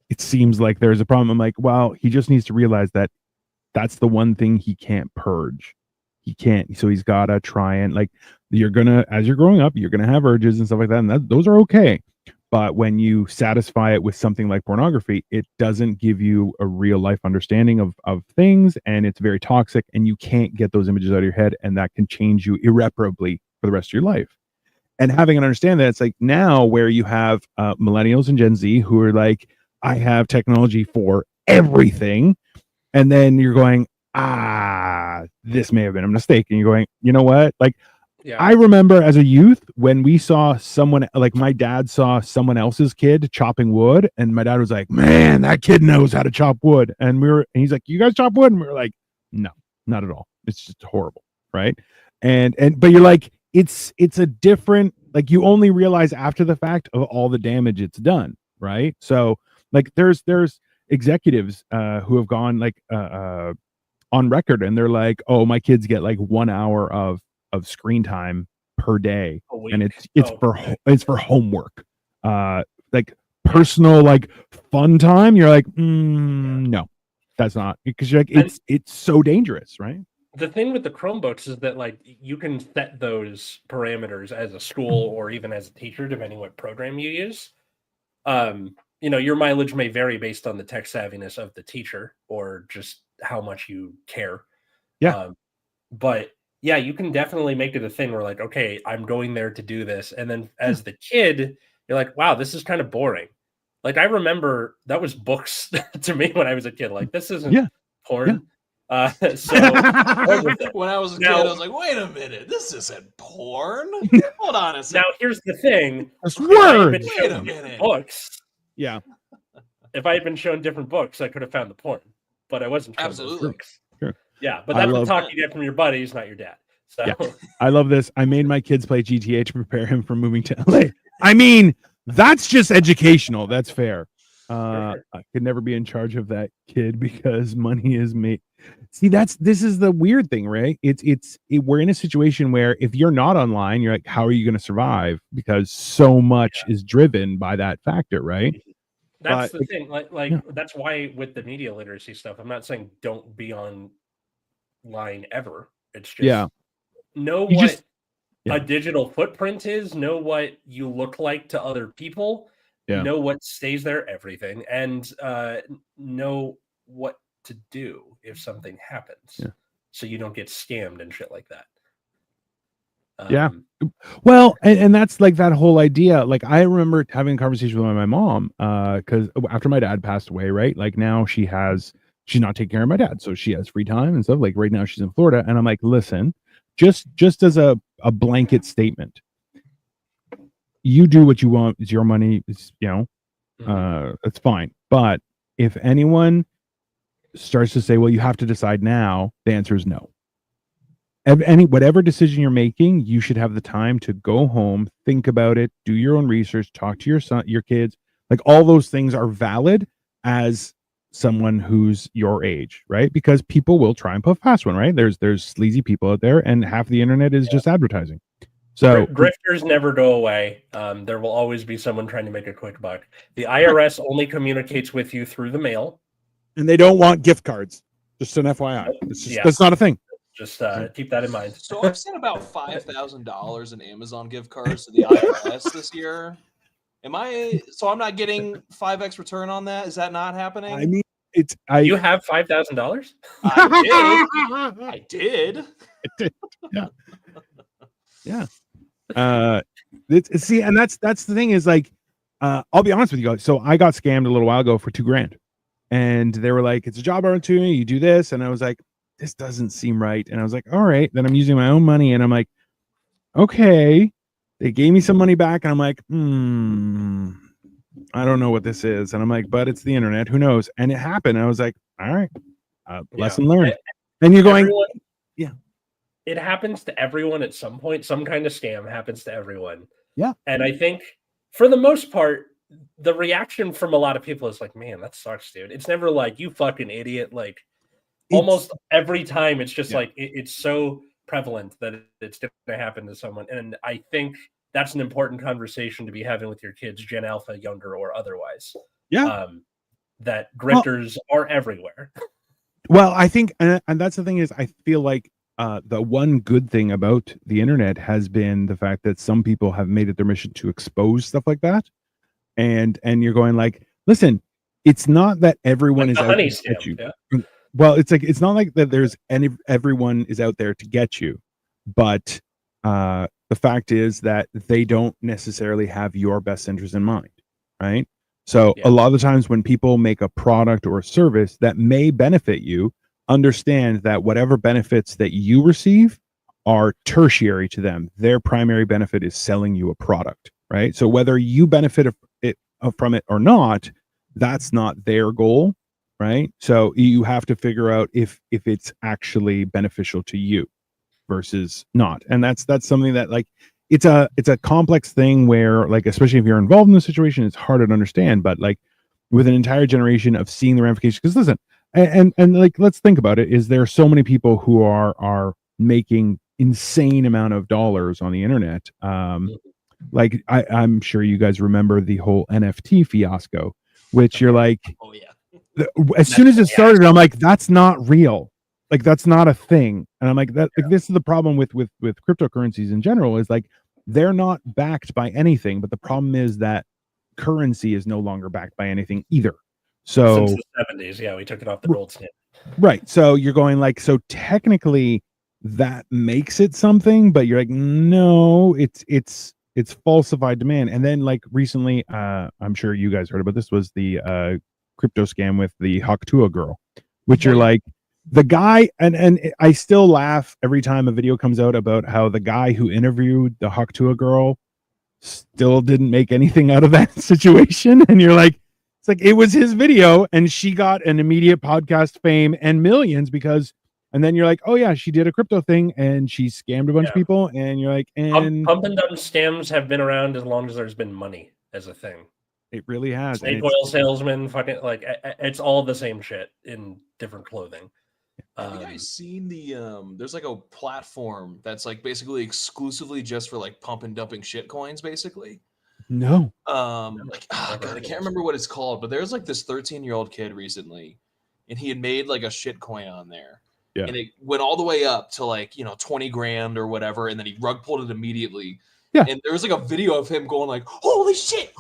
it seems like there's a problem. I'm like, well, he just needs to realize that that's the one thing he can't purge. He can't. So he's got to try and like, you're going to, as you're growing up, you're going to have urges and stuff like that. And those are okay. But when you satisfy it with something like pornography, it doesn't give you a real life understanding of things. And it's very toxic, and you can't get those images out of your head. And that can change you irreparably for the rest of your life. And having an understand that, it's like now where you have millennials and Gen Z who are like, I have technology for everything. And then you're going, this may have been a mistake. And you're going, you know what? Like, yeah. I remember as a youth when we saw someone, like my dad saw someone else's kid chopping wood, and my dad was like, man, that kid knows how to chop wood. And he's like, you guys chop wood? And we were like, no, not at all. It's just horrible. Right. But you're like, it's a different, like you only realize after the fact of all the damage it's done. Right. So like there's executives who have gone like on record, and they're like, oh, my kids get like 1 hour of screen time per day, and it's for homework, like personal like fun time. You're like, no, that's not, because you're like, it's so dangerous, right? The thing with the Chromebooks is that like you can set those parameters as a school or even as a teacher, depending what program you use. You know, your mileage may vary based on the tech savviness of the teacher or just how much you care. Yeah. But yeah, you can definitely make it a thing where like, okay, I'm going there to do this. And then as the kid, you're like, wow, this is kind of boring. Like I remember that was books to me when I was a kid. Like this isn't porn. Yeah. So when I was a kid, I was like, wait a minute, this isn't porn. Hold on a second. Now here's the thing. Wait a minute. Books. Yeah. If I had been shown different books, I could have found the porn. But I wasn't shown those books. Sure. Yeah, but that's the talk you get from your buddies, not your dad. So yeah. I love this. I made my kids play GTA to prepare him for moving to LA. I mean, that's just educational. That's fair. I could never be in charge of that kid because money is made. See, this is the weird thing, right? We're in a situation where if you're not online, you're like, how are you going to survive? Because so much is driven by that factor, right? That's the thing. Like that's why with the media literacy stuff, I'm not saying don't be online ever. It's just know what a digital footprint is, know what you look like to other people, know what stays there, everything, and know what to do if something happens, so you don't get scammed and shit like that. Well, and that's like that whole idea. Like I remember having a conversation with my mom because after my dad passed away, right? Like now she's not taking care of my dad, so she has free time and stuff. Like right now she's in Florida, and I'm like, listen, just as a blanket statement, you do what you want. It's your money. It's that's fine. But if anyone starts to say, well, you have to decide now, the answer is no. Whatever decision you're making, you should have the time to go home, think about it, do your own research, talk to your son, your kids. Like all those things are valid as someone who's your age, right? Because people will try and puff past one, right? There's sleazy people out there, and half the internet is just advertising. So grifters never go away. There will always be someone trying to make a quick buck. The IRS only communicates with you through the mail, and they don't want gift cards. Just an FYI, that's not a thing. Just keep that in mind. So I've sent about $5,000 in Amazon gift cards to the IRS this year. So I'm not getting 5x return on that? Is that not happening? I mean, you have $5,000? I did. Yeah. See, and that's the thing is like, I'll be honest with you guys. So I got scammed a little while ago for $2,000, and they were like, it's a job opportunity. You do this. And I was like, this doesn't seem right. And I was like, all right, then I'm using my own money. And I'm like, okay, They gave me some money back, and I'm like, I don't know what this is. And I'm like, but it's the internet. Who knows? And it happened. I was like, all right, lesson learned. And you're going, yeah. It happens to everyone at some point. Some kind of scam happens to everyone. Yeah. And I think for the most part, the reaction from a lot of people is like, man, that sucks, dude. It's never like, you fucking idiot. Like almost every time it's just like, it's so prevalent that it's going to happen to someone. And I think that's an important conversation to be having with your kids, Gen Alpha, younger or otherwise. Yeah. That grifters are everywhere. Well, I think, and that's the thing is, I feel like the one good thing about the internet has been the fact that some people have made it their mission to expose stuff like that. And you're going like, listen, it's not that everyone is out to get you. Yeah. Well, it's like, it's not like that there's everyone is out there to get you, but the fact is that they don't necessarily have your best interest in mind, right? So a lot of the times when people make a product or a service that may benefit you, understand that whatever benefits that you receive are tertiary to them. Their primary benefit is selling you a product, right? So whether you benefit from it or not, that's not their goal, right? So you have to figure out if it's actually beneficial to you versus not. And that's something that like it's a complex thing where like, especially if you're involved in the situation, it's harder to understand. But like with an entire generation of seeing the ramifications, because listen, and like let's think about it, is there so many people who are making insane amount of dollars on the internet. Like I'm sure you guys remember the whole NFT fiasco, which you're like, oh yeah. As soon as it started, I'm like, that's not real. Like that's not a thing. And I'm like, that like, this is the problem with cryptocurrencies in general, is like they're not backed by anything. But the problem is that currency is no longer backed by anything either. So since the 70s, we took it off the gold standard. Right. So you're going like, so technically that makes it something, but you're like, no, it's falsified demand. And then like recently, I'm sure you guys heard about this, was the crypto scam with the Haktua girl, which you're like, the guy, and I still laugh every time a video comes out about how the guy who interviewed the Haktua girl still didn't make anything out of that situation. And you're like, it's like, it was his video and she got an immediate podcast fame and millions because, and then you're like, oh yeah, she did a crypto thing and she scammed a bunch of people. And you're like, and pump and dump scams have been around as long as there's been money as a thing. It really has. Snake oil salesman, fucking like it's all the same shit in different clothing. Have you guys seen the there's like a platform that's like basically exclusively just for like pump and dumping shit coins, basically? No. Like God, I can't remember what it's called, but there's like this 13-year-old kid recently, and he had made like a shit coin on there. Yeah. And it went all the way up to like, 20 grand or whatever, and then he rug pulled it immediately. Yeah. And there was like a video of him going like, holy shit,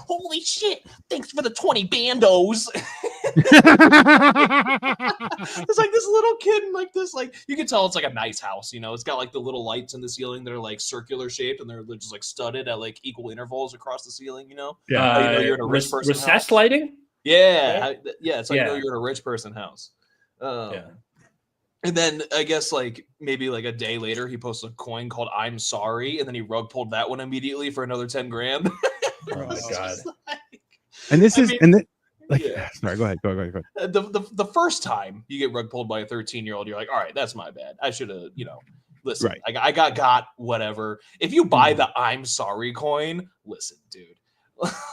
thanks for the 20 bandos. It's like this little kid and like this, like you can tell it's like a nice house, it's got like the little lights in the ceiling that are like circular shaped and they're just like studded at like equal intervals across the ceiling, Yeah. You're in a rich person recessed lighting? Yeah. Yeah. It's like you're in a rich person house. And then I guess like maybe like a day later, he posts a coin called "I'm Sorry," and then he rug pulled that one immediately for another 10 grand. Oh my god! And this is sorry, go ahead. The first time you get rug pulled by a 13-year-old, you're like, all right, that's my bad. I should have, listen. Right. I got whatever. If you buy the "I'm Sorry" coin, listen, dude.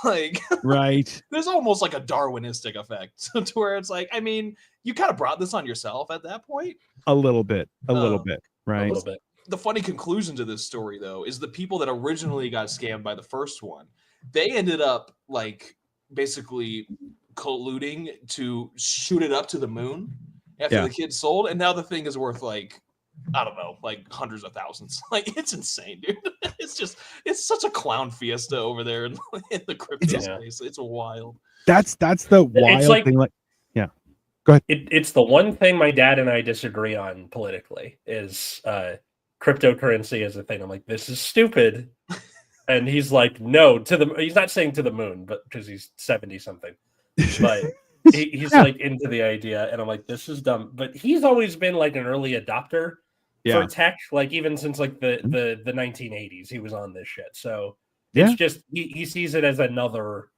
Like right, there's almost like a Darwinistic effect to where it's like, I mean, you kind of brought this on yourself at that point. A little bit, right? A little bit. The funny conclusion to this story, though, is the people that originally got scammed by the first one, they ended up like basically colluding to shoot it up to the moon after the kid sold, and now the thing is worth like, I don't know, like hundreds of thousands. Like it's insane, dude. It's such a clown fiesta over there in the crypto space. It's wild. That's the wild thing. Like, yeah, go ahead. It's the one thing my dad and I disagree on politically is cryptocurrency as a thing. I'm like, this is stupid, and he's like, no, he's not saying to the moon, but because he's 70 something, but. He's like into the idea, and I'm like, this is dumb. But he's always been like an early adopter for tech, like even since like the 1980s, he was on this shit. So it's just he sees it as another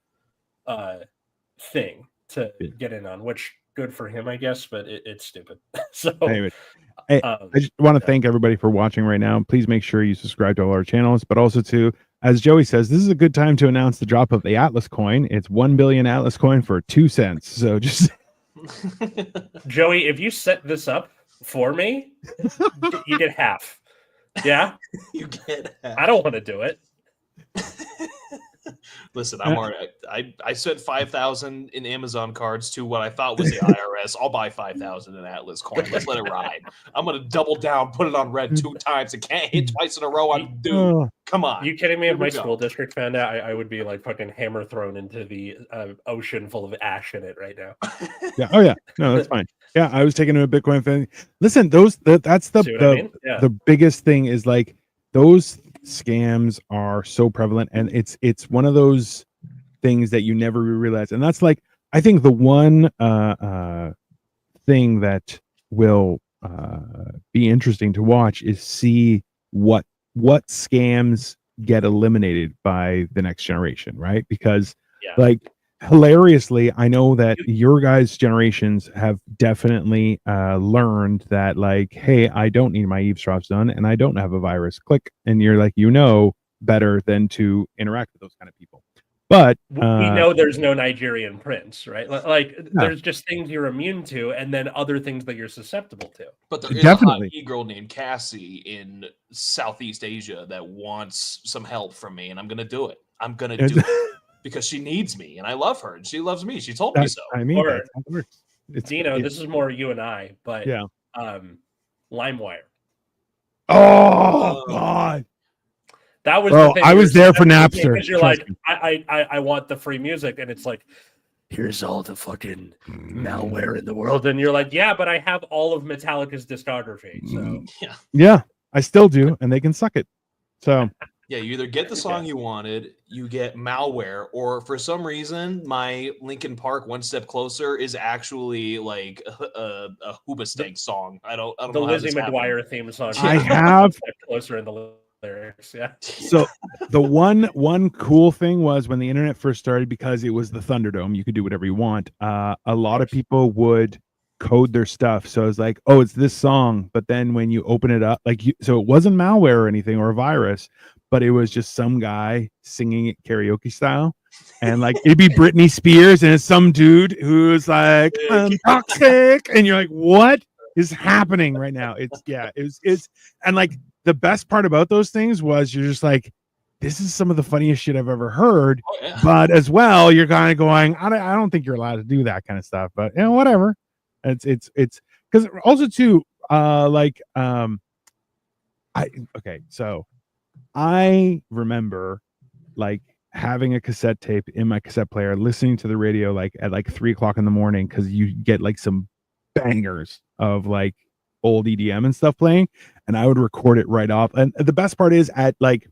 thing to get in on, which good for him, I guess, but it's stupid. So anyway, I just want to thank everybody for watching right now. Please make sure you subscribe to all our channels, but also to, as Joey says, this is a good time to announce the drop of the Atlas coin. It's 1 billion Atlas coin for 2 cents. So just Joey, if you set this up for me, you get half. Yeah, you get half. I don't want to do it. Listen, I'm already. I sent 5,000 in Amazon cards to what I thought was the IRS. I'll buy 5,000 in Atlas coin. Let's let it ride. I'm gonna double down, put it on red 2 times. It can't hit twice in a row. I'm dude. Come on. You kidding me? If my school district found out, I would be like fucking hammer thrown into the ocean full of ash in it right now. Yeah. Oh yeah. No, that's fine. Yeah, I was taking a Bitcoin fan. Listen, that's the biggest thing is like those scams are so prevalent, and it's one of those things that you never realize. And that's like, I think the one thing that will be interesting to watch is see what scams get eliminated by the next generation, right? Because like hilariously, I know that your guys' generations have definitely learned that, like, hey, I don't need my eavesdrops done, and I don't have a virus. Click, and you're like, better than to interact with those kind of people. But we know there's no Nigerian prince, right? Like there's just things you're immune to, and then other things that you're susceptible to. But there is a hot e-girl named Cassie in Southeast Asia that wants some help from me, and I'm gonna do it. I'm gonna do it. Because she needs me, and I love her, and she loves me. She told me so. I mean, Dino, this is more you and I, but LimeWire. Oh God, that was the thing. I was there for Napster. Because you're like, I want the free music, and it's like, here's all the fucking malware in the world, and you're like, yeah, but I have all of Metallica's discography, so yeah, I still do, and they can suck it. So. Yeah, you either get the song you wanted, you get malware, or for some reason, my Linkin Park One Step Closer is actually like a Hoobastank song. I don't know. The Lizzie McGuire theme song. I have closer in the lyrics. Yeah. So the one cool thing was when the internet first started, because it was the Thunderdome, you could do whatever you want. A lot of people would code their stuff, so it's like, oh, it's this song, but then when you open it up, so it wasn't malware or anything or a virus, but it was just some guy singing it karaoke style, and like it'd be Britney Spears, and it's some dude who's like, I'm toxic, and you're like, what is happening right now? It's and like the best part about those things was you're just like, this is some of the funniest shit I've ever heard. But as well, you're kind of going, I don't think you're allowed to do that kind of stuff, but whatever. It's because also too, so I remember like having a cassette tape in my cassette player, listening to the radio like at like 3 o'clock in the morning, because you get like some bangers of like old EDM and stuff playing, and I would record it right off. And the best part is at like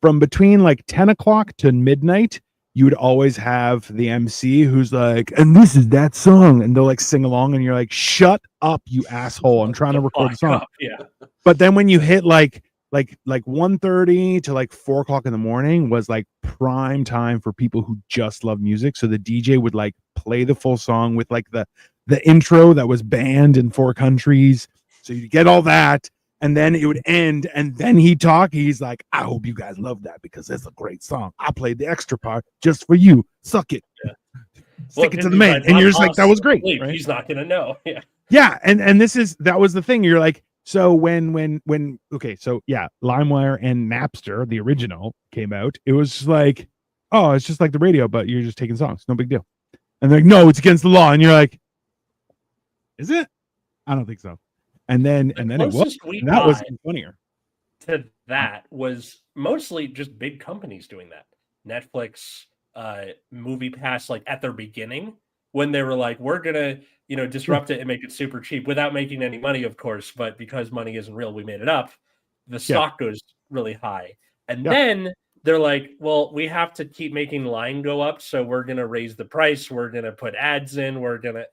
from between like 10 o'clock to midnight, you would always have the MC who's like, and this is that song, and they'll like sing along, and you're like, shut up, you asshole, I'm trying to record the song. But then when you hit like 1:30 to like 4 o'clock in the morning was like prime time for people who just love music. So the DJ would like play the full song with like the intro that was banned in 4 countries. So you get all that, and then it would end, and then he'd talk. He's like, I hope you guys love that because it's a great song. I played the extra part just for you. Suck it. Stick it to the man. And you're just like, that was great. Right? He's not gonna know. Yeah. And that was the thing. You're like, so okay, so yeah, LimeWire and Napster, the original, came out. It was just like, oh, it's just like the radio, but you're just taking songs. No big deal. And they're like, no, it's against the law. And you're like, is it? I don't think so. And then it was. And that was funnier. To that was mostly just big companies doing that. Netflix, MoviePass, like at their beginning, when they were like, we're gonna, disrupt it and make it super cheap without making any money, of course. But because money isn't real, we made it up. The stock goes really high. And then they're like, well, we have to keep making line go up. So we're going to raise the price. We're going to put ads in. We're going to,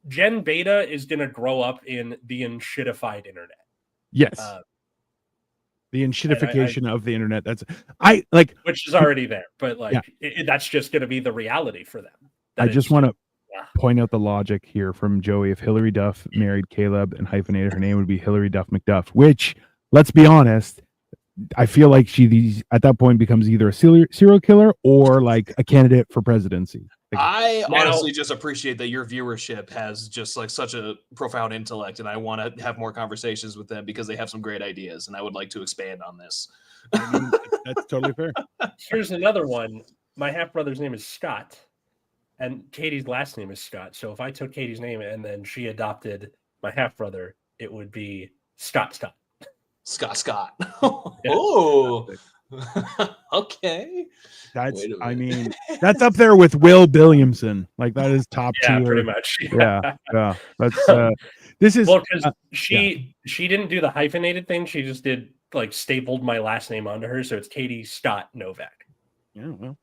Gen Beta is going to grow up in the enshittified internet. Yes. The enshittification of the internet. Which is already there, but that's just going to be the reality for them. I just want to point out the logic here from Joey. If Hillary Duff married Caleb and hyphenated, her name would be Hillary Duff McDuff, which, let's be honest, I feel like she at that point becomes either a serial killer or like a candidate for presidency. I honestly just appreciate that your viewership has just like such a profound intellect, and I want to have more conversations with them because they have some great ideas, and I would like to expand on this. I mean, that's totally fair. Here's another one. My half brother's name is Scott, and Katie's last name is Scott. So if I took Katie's name and then she adopted my half brother, it would be Scott. Scott. Oh, okay. That's up there with Will Williamson. Like that is top tier. Yeah, pretty much. Yeah. That's this is because she didn't do the hyphenated thing. She just did like stapled my last name onto her, so it's Katie Scott Novak. Yeah, well,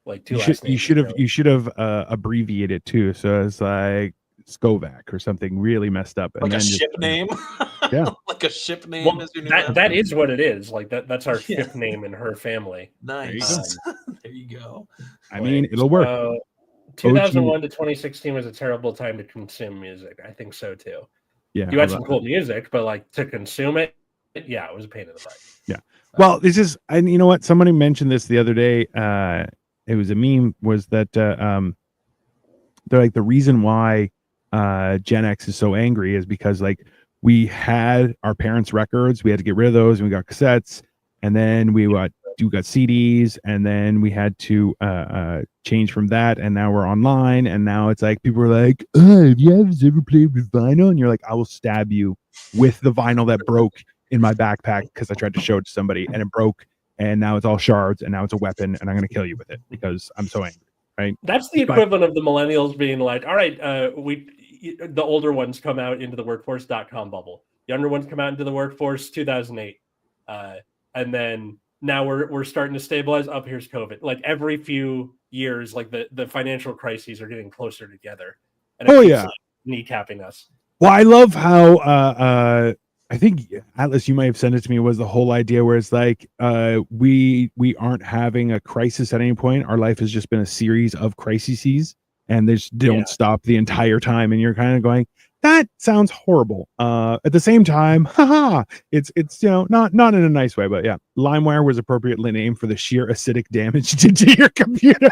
like two. You should have abbreviated too. So it's like Skovac or something really messed up. And like a ship name? Yeah. Like a ship name. Well, that is what it is. Like that's our ship name in her family. Nice. There you go. I mean, it'll work. 2001 to 2016 was a terrible time to consume music. I think so too. Yeah. You had some cool music, but like to consume it, it was a pain in the butt. Yeah. Well, this is, and you know what? Somebody mentioned this the other day. It was a meme, was that they're like, the reason why Gen X is so angry is because like we had our parents' records, we had to get rid of those, and we got cassettes, and then we got CDs, and then we had to change from that, and now we're online, and now it's like people are like, have you ever played with vinyl? And you're like, I will stab you with the vinyl that broke in my backpack because I tried to show it to somebody and it broke, and now it's all shards, and now it's a weapon, and I'm gonna kill you with it because I'm so angry. Right? That's the equivalent of the millennials being like, all right, the older ones come out into the workforce.com bubble. Younger ones come out into the workforce 2008. And then now we're starting to stabilize. Up here's COVID. Like every few years, like the financial crises are getting closer together. And kneecapping us. Well, I love how I think Atlas, you might have sent it to me, was the whole idea where it's like we aren't having a crisis at any point. Our life has just been a series of crises, and they just don't stop the entire time. And you're kind of going, that sounds horrible. At the same time, it's not in a nice way, but yeah, LimeWire was appropriately named for the sheer acidic damage did to your computer.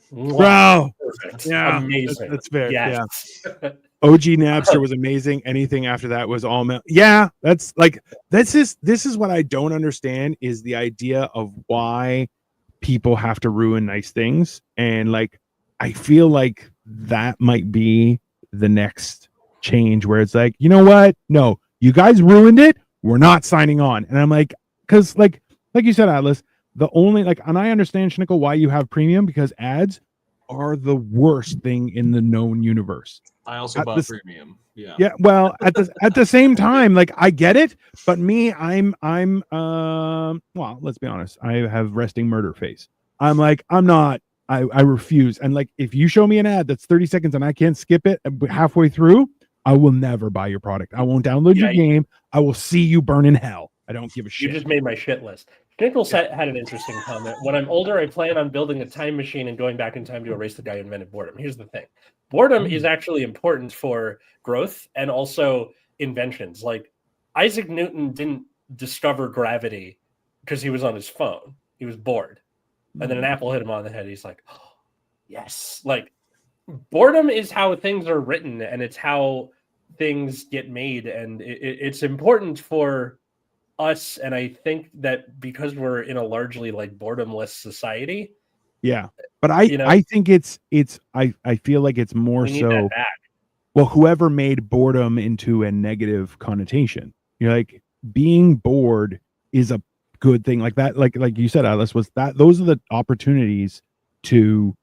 Wow. Bro, perfect. Yeah, Amazing. that's fair. Yes. Yeah. OG Napster was amazing. Anything after that was all that's like this is what I don't understand, is the idea of why people have to ruin nice things. And like I feel like that might be the next change, where it's like, you know what? No, you guys ruined it. We're not signing on. And I'm like, because like you said, Atlas, the only and I understand, Schnickel, why you have premium, because ads are the worst thing in the known universe. I also bought premium. Yeah. Well, at the same time, like I get it, but me, I'm well, let's be honest. I have resting murder face. I'm like, I refuse. And like, if you show me an ad that's 30 seconds and I can't skip it halfway through, I will never buy your product. I won't download your game. I will see you burn in hell. I don't give a shit. You just made my shit list. Nichols had an interesting comment. When I'm older, I plan on building a time machine and going back in time to erase the guy who invented boredom. Here's the thing. Boredom is actually important for growth and also inventions. Like Isaac Newton didn't discover gravity because he was on his phone. He was bored. And then an apple hit him on the head. He's like, oh, yes. Like boredom is how things are written, and it's how things get made. And it's important for us. And I think that because we're in a largely like boredomless society. Yeah. But I think I feel like it's more so, well, whoever made boredom into a negative connotation, you're like, being bored is a good thing. Like that, like you said, Atlas, was that those are the opportunities to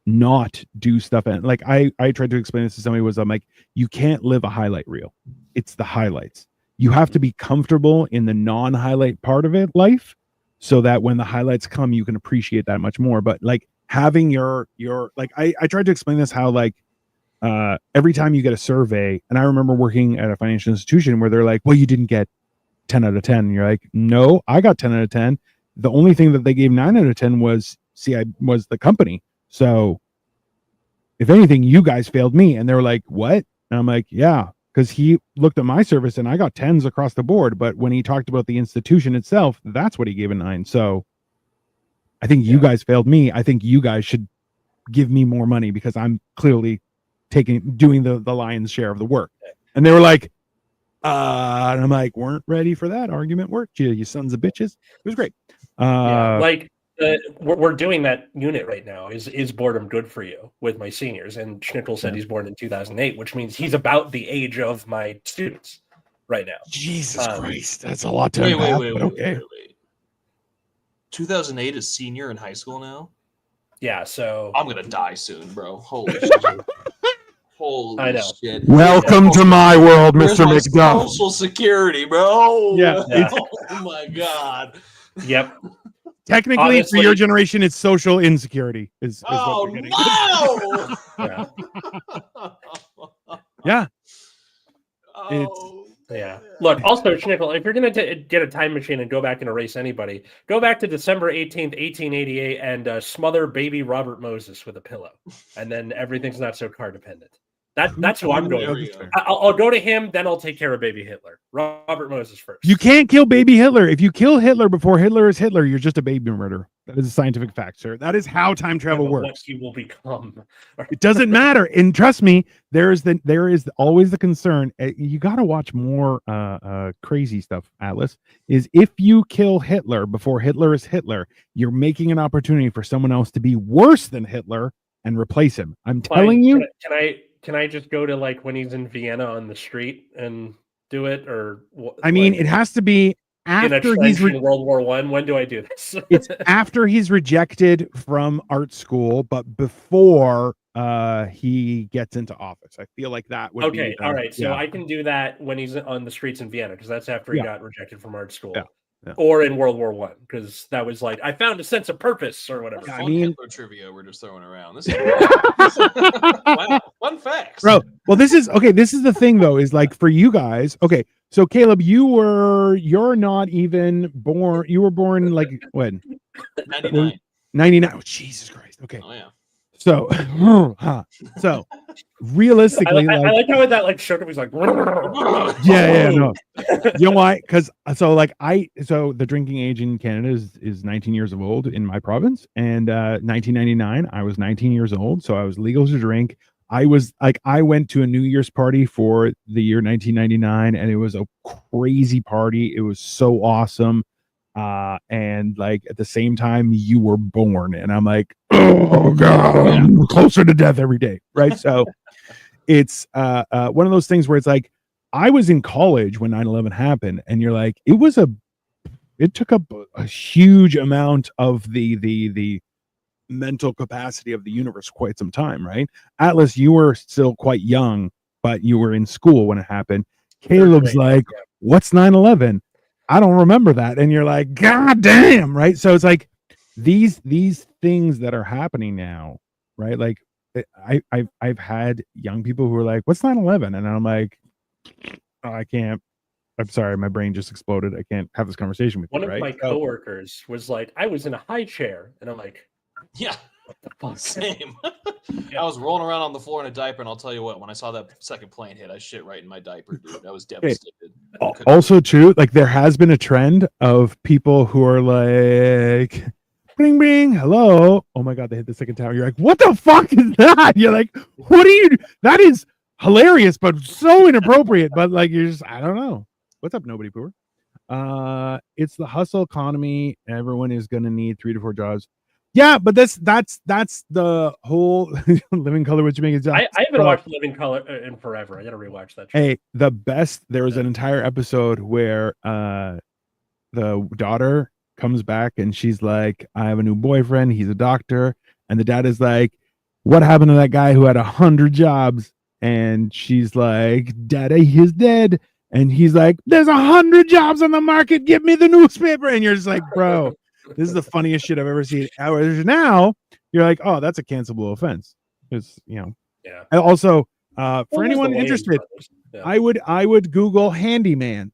not do stuff. And like I tried to explain this to somebody, I'm like, you can't live a highlight reel. It's the highlights. You have to be comfortable in the non-highlight part of life, so that when the highlights come, you can appreciate that much more. But like having your like I tried to explain this, how like every time you get a survey, and I remember working at a financial institution where they're like, well, you didn't get 10 out of 10. And you're like, no, I got 10 out of 10. The only thing that they gave 9 out of 10 was the company. So if anything, you guys failed me. And they were like, what? And I'm like, yeah, because he looked at my service and I got 10s across the board. But when he talked about the institution itself, that's what he gave a 9. So I think you guys failed me. I think you guys should give me more money because I'm clearly doing the lion's share of the work. And they were like, and I'm like, weren't ready for that argument, weren't you, you sons of bitches? It was great. We're doing that unit right now. Is boredom good for you with my seniors? And Schnickel said he's born in 2008, which means he's about the age of my students right now. Jesus Christ, that's a lot to unpack, but okay. Wait. 2008 is senior in high school now? Yeah, so I'm gonna die soon, bro. Holy shit. Holy shit. Welcome to my world, Mr. McDuff. Social Security, bro. Yeah. Oh my God. Yep. Technically, honestly, for your generation, it's social insecurity. Is oh, what no! Yeah. Oh, yeah. Look, also, Schnickel, if you're going to get a time machine and go back and erase anybody, go back to December 18th, 1888, and smother baby Robert Moses with a pillow. And then everything's not so car dependent. That's who I'm going to. I'll go to him, then I'll take care of baby Hitler. Robert Moses first. You can't kill baby Hitler. If you kill Hitler before Hitler is Hitler, you're just a baby murderer. That is a scientific fact, sir. That is how time travel works. What he will become. It doesn't matter. And trust me, there is always the concern. You got to watch more crazy stuff, Atlas. Is if you kill Hitler before Hitler is Hitler, you're making an opportunity for someone else to be worse than Hitler and replace him. I'm telling you. Can I just go to like when he's in Vienna on the street and do it, or I mean, it has to be after he's in World War I. When do I do this? It's after he's rejected from art school, but before he gets into office. I feel like that would be all right. So I can do that when he's on the streets in Vienna because that's after he got rejected from art school. Yeah. Or in World War I, because that was like I found a sense of purpose or whatever. I mean, Hitler trivia we're just throwing around. This is wow, fun facts, bro. Well, this is okay. This is the thing, though, is like for you guys. Okay, so Caleb, you're not even born. You were born like when? 99. 99. Oh, Jesus Christ. Okay. Oh yeah. So, realistically, I like how that like shook up. He's like, no. You know why? Because so the drinking age in Canada is 19 years old in my province, and 1999 I was 19 years old, so I was legal to drink. I went to a New Year's party for the year 1999, and it was a crazy party. It was so awesome. And like at the same time you were born, and I'm like, oh god, I'm closer to death every day, right? So it's one of those things where it's like I was in college when 9/11 happened, and you're like, it took up a huge amount of the mental capacity of the universe quite some time, right? Atlas, you were still quite young, but you were in school when it happened. Caleb's like, what's 9/11? I don't remember that. And you're like, God damn, right? So it's like these things that are happening now, right? Like I've had young people who are like, what's 9/11? And I'm like, oh, I can't. I'm sorry, my brain just exploded. I can't have this conversation with you. One of my coworkers was like, I was in a high chair, and I'm like, yeah, what the fuck? Same. I was rolling around on the floor in a diaper, and I'll tell you what, when I saw that second plane hit, I shit right in my diaper, dude. I was devastated. Also, too, like there has been a trend of people who are like, bring, bring, hello. Oh my God, they hit the second tower. You're like, what the fuck is that? You're like, what are you? That is hilarious, but so inappropriate. But like, you're just, I don't know. What's up, nobody pooer? It's the hustle economy. Everyone is going to need 3 to 4 jobs. Yeah, but that's the whole Living Color, which makes it. I haven't watched Living Color in forever. I gotta rewatch that show. Hey, the best. There was an entire episode where the daughter comes back and she's like, "I have a new boyfriend. He's a doctor," and the dad is like, "What happened to that guy who had 100 jobs?" And she's like, "Daddy, he's dead." And he's like, "There's 100 jobs on the market. Give me the newspaper." And you're just like, bro. This is the funniest shit I've ever seen. Hours now, you're like, oh, that's a cancelable offense. It's Yeah. And also, for What was anyone the Wayans interested, brothers? Yeah. I would Google handyman.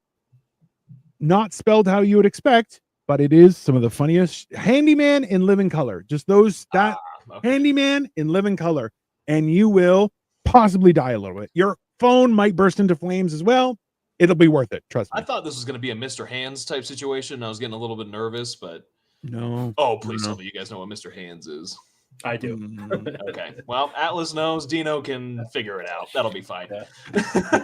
Not spelled how you would expect, but it is some of the funniest. Handyman in living color. Just that Okay. handyman in living color, and you will possibly die a little bit. Your phone might burst into flames as well. It'll be worth it. Trust me. I thought this was going to be a Mr. Hands type situation. I was getting a little bit nervous, but no. oh, please No. tell me you guys know what Mr. Hands is. I do. Okay. Well, Atlas knows. Dino can figure it out. That'll be fine. Yeah.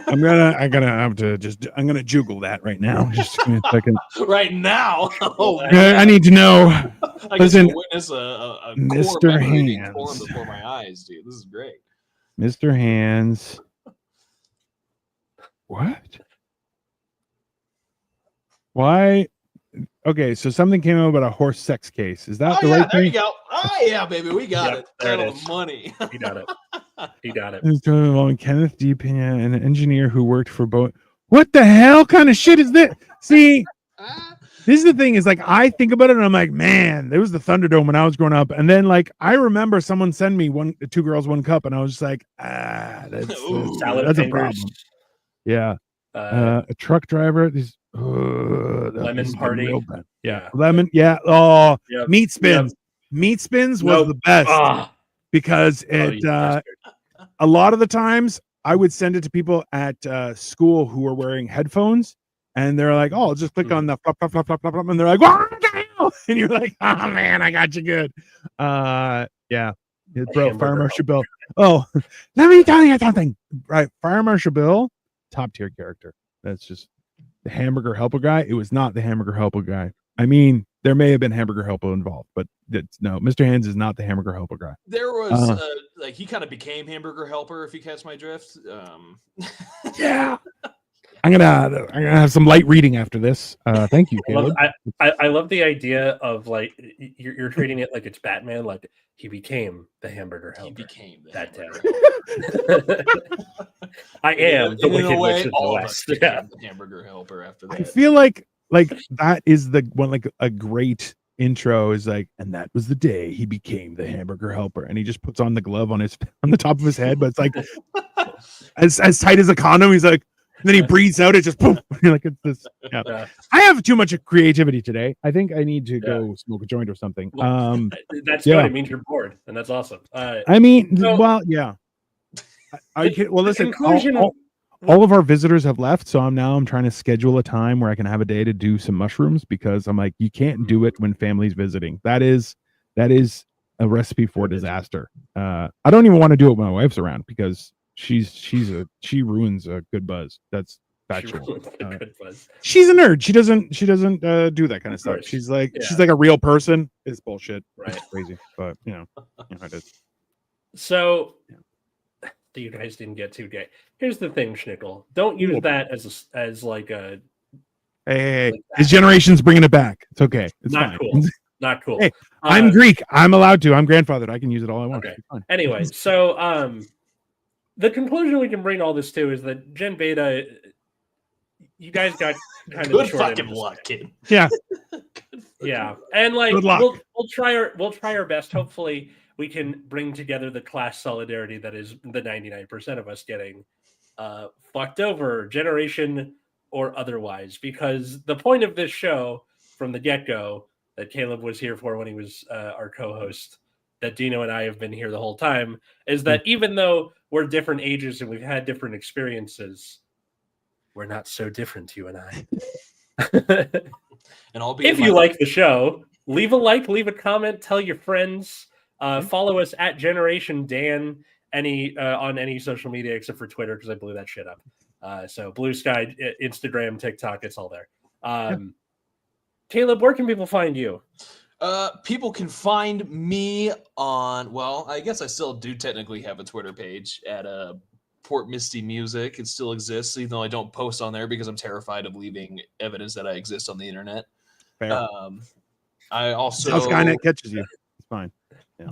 I'm gonna juggle that right now. Just give me a second. Right now. Oh, I need to know. I Listen, get to witness a Mr. core memory being Hands. formed before my eyes, dude. This is great. Mr. Hands. What? Why? Okay, so something came out about a horse sex case. Is that Oh, the yeah, right there thing? you go. Oh, yeah, baby. We got Yep, it. there it Oh, is. money. He got it. He got it. This is involving Kenneth D. Pena, an engineer who worked for both. What the hell kind of shit is this? See, this is the thing is like I think about it and I'm like, man, there was the Thunderdome when I was growing up, and then like I remember someone send me two girls, one cup, and I was just like, Ooh. Salad that's a fingers, problem. Yeah, a truck driver. These lemon party. real bad. Yeah, Yeah. lemon. Yeah. Oh, Yep. meat spins. Meat spins was Nope. the best Ah. because Oh, it. you bastard. A lot of the times I would send it to people at school who were wearing headphones, and they're like, "Oh, just click on the flop, flop, flop, flop, flop, flop," and they're like, "What the hell?" And you're like, "Oh man, I got you good." Yeah, bro, Fire Marshal Bill. Oh, let me tell you something. Right, Fire Marshal Bill, top tier character. That's just the hamburger helper guy. It was not the hamburger helper guy. I mean, there may have been hamburger helper involved, but no, Mr. Hands is not the hamburger helper guy. There was like he kind of became hamburger helper, if you catch my drift. Yeah. I'm gonna have some light reading after this. Thank you, Caleb. I love the idea of like you're treating it like it's Batman. Like he became the hamburger helper. He became that hamburger day. I am the Wicked Witch of the all of us West. became Yeah. the hamburger helper after that. I feel like that is the one, like a great intro is like, and that was the day he became the hamburger helper, and he just puts on the glove on the top of his head, but it's like as tight as a condom. He's like, and then he breathes out, it just boom. You're like, it's this. Yeah. Yeah. I have too much creativity today. I think I need to go smoke a joint or something. That's yeah. good. It means you're bored, and that's awesome. I mean, so- well, yeah. Well, listen, conclusion- all of our visitors have left, so I'm trying to schedule a time where I can have a day to do some mushrooms, because I'm like, you can't do it when family's visiting. That is a recipe for disaster. I don't even want to do it when my wife's around, because she ruins a good buzz. That's factual. She's a nerd. She doesn't do that kind of stuff. She's like a real person. It's bullshit. Right. It's crazy, but you know how it is. So you guys didn't get too gay. Here's the thing, Schnickel. Don't use that as like a. Hey, his generation's bringing it back. It's okay. It's not fine. cool. Not cool. Hey, I'm Greek. I'm allowed to. I'm grandfathered. I can use it all I want. Okay. Anyway, so the conclusion we can bring all this to is that Gen Beta, you guys got kind of good the short fucking end of the luck, stick. kid. Yeah. Yeah, and like Good luck. we'll try our best. Hopefully, we can bring together the class solidarity that is the 99% of us getting fucked over, generation or otherwise. Because the point of this show from the get-go that Caleb was here for when he was our co-host, that Dino and I have been here the whole time, is that even though we're different ages and we've had different experiences, we're not so different, you and I. And I'll be if you like the show, leave a like, leave a comment, tell your friends, follow us at Generation Dan on any social media except for Twitter, because I blew that shit up. So Blue Sky, Instagram, TikTok, it's all there. Caleb, where can people find you? People can find me on, well, I guess I still do technically have a Twitter page at Port Misty Music. It still exists, even though I don't post on there because I'm terrified of leaving evidence that I exist on the internet. Fair. I also How Skynet catches you. It's fine. Yeah.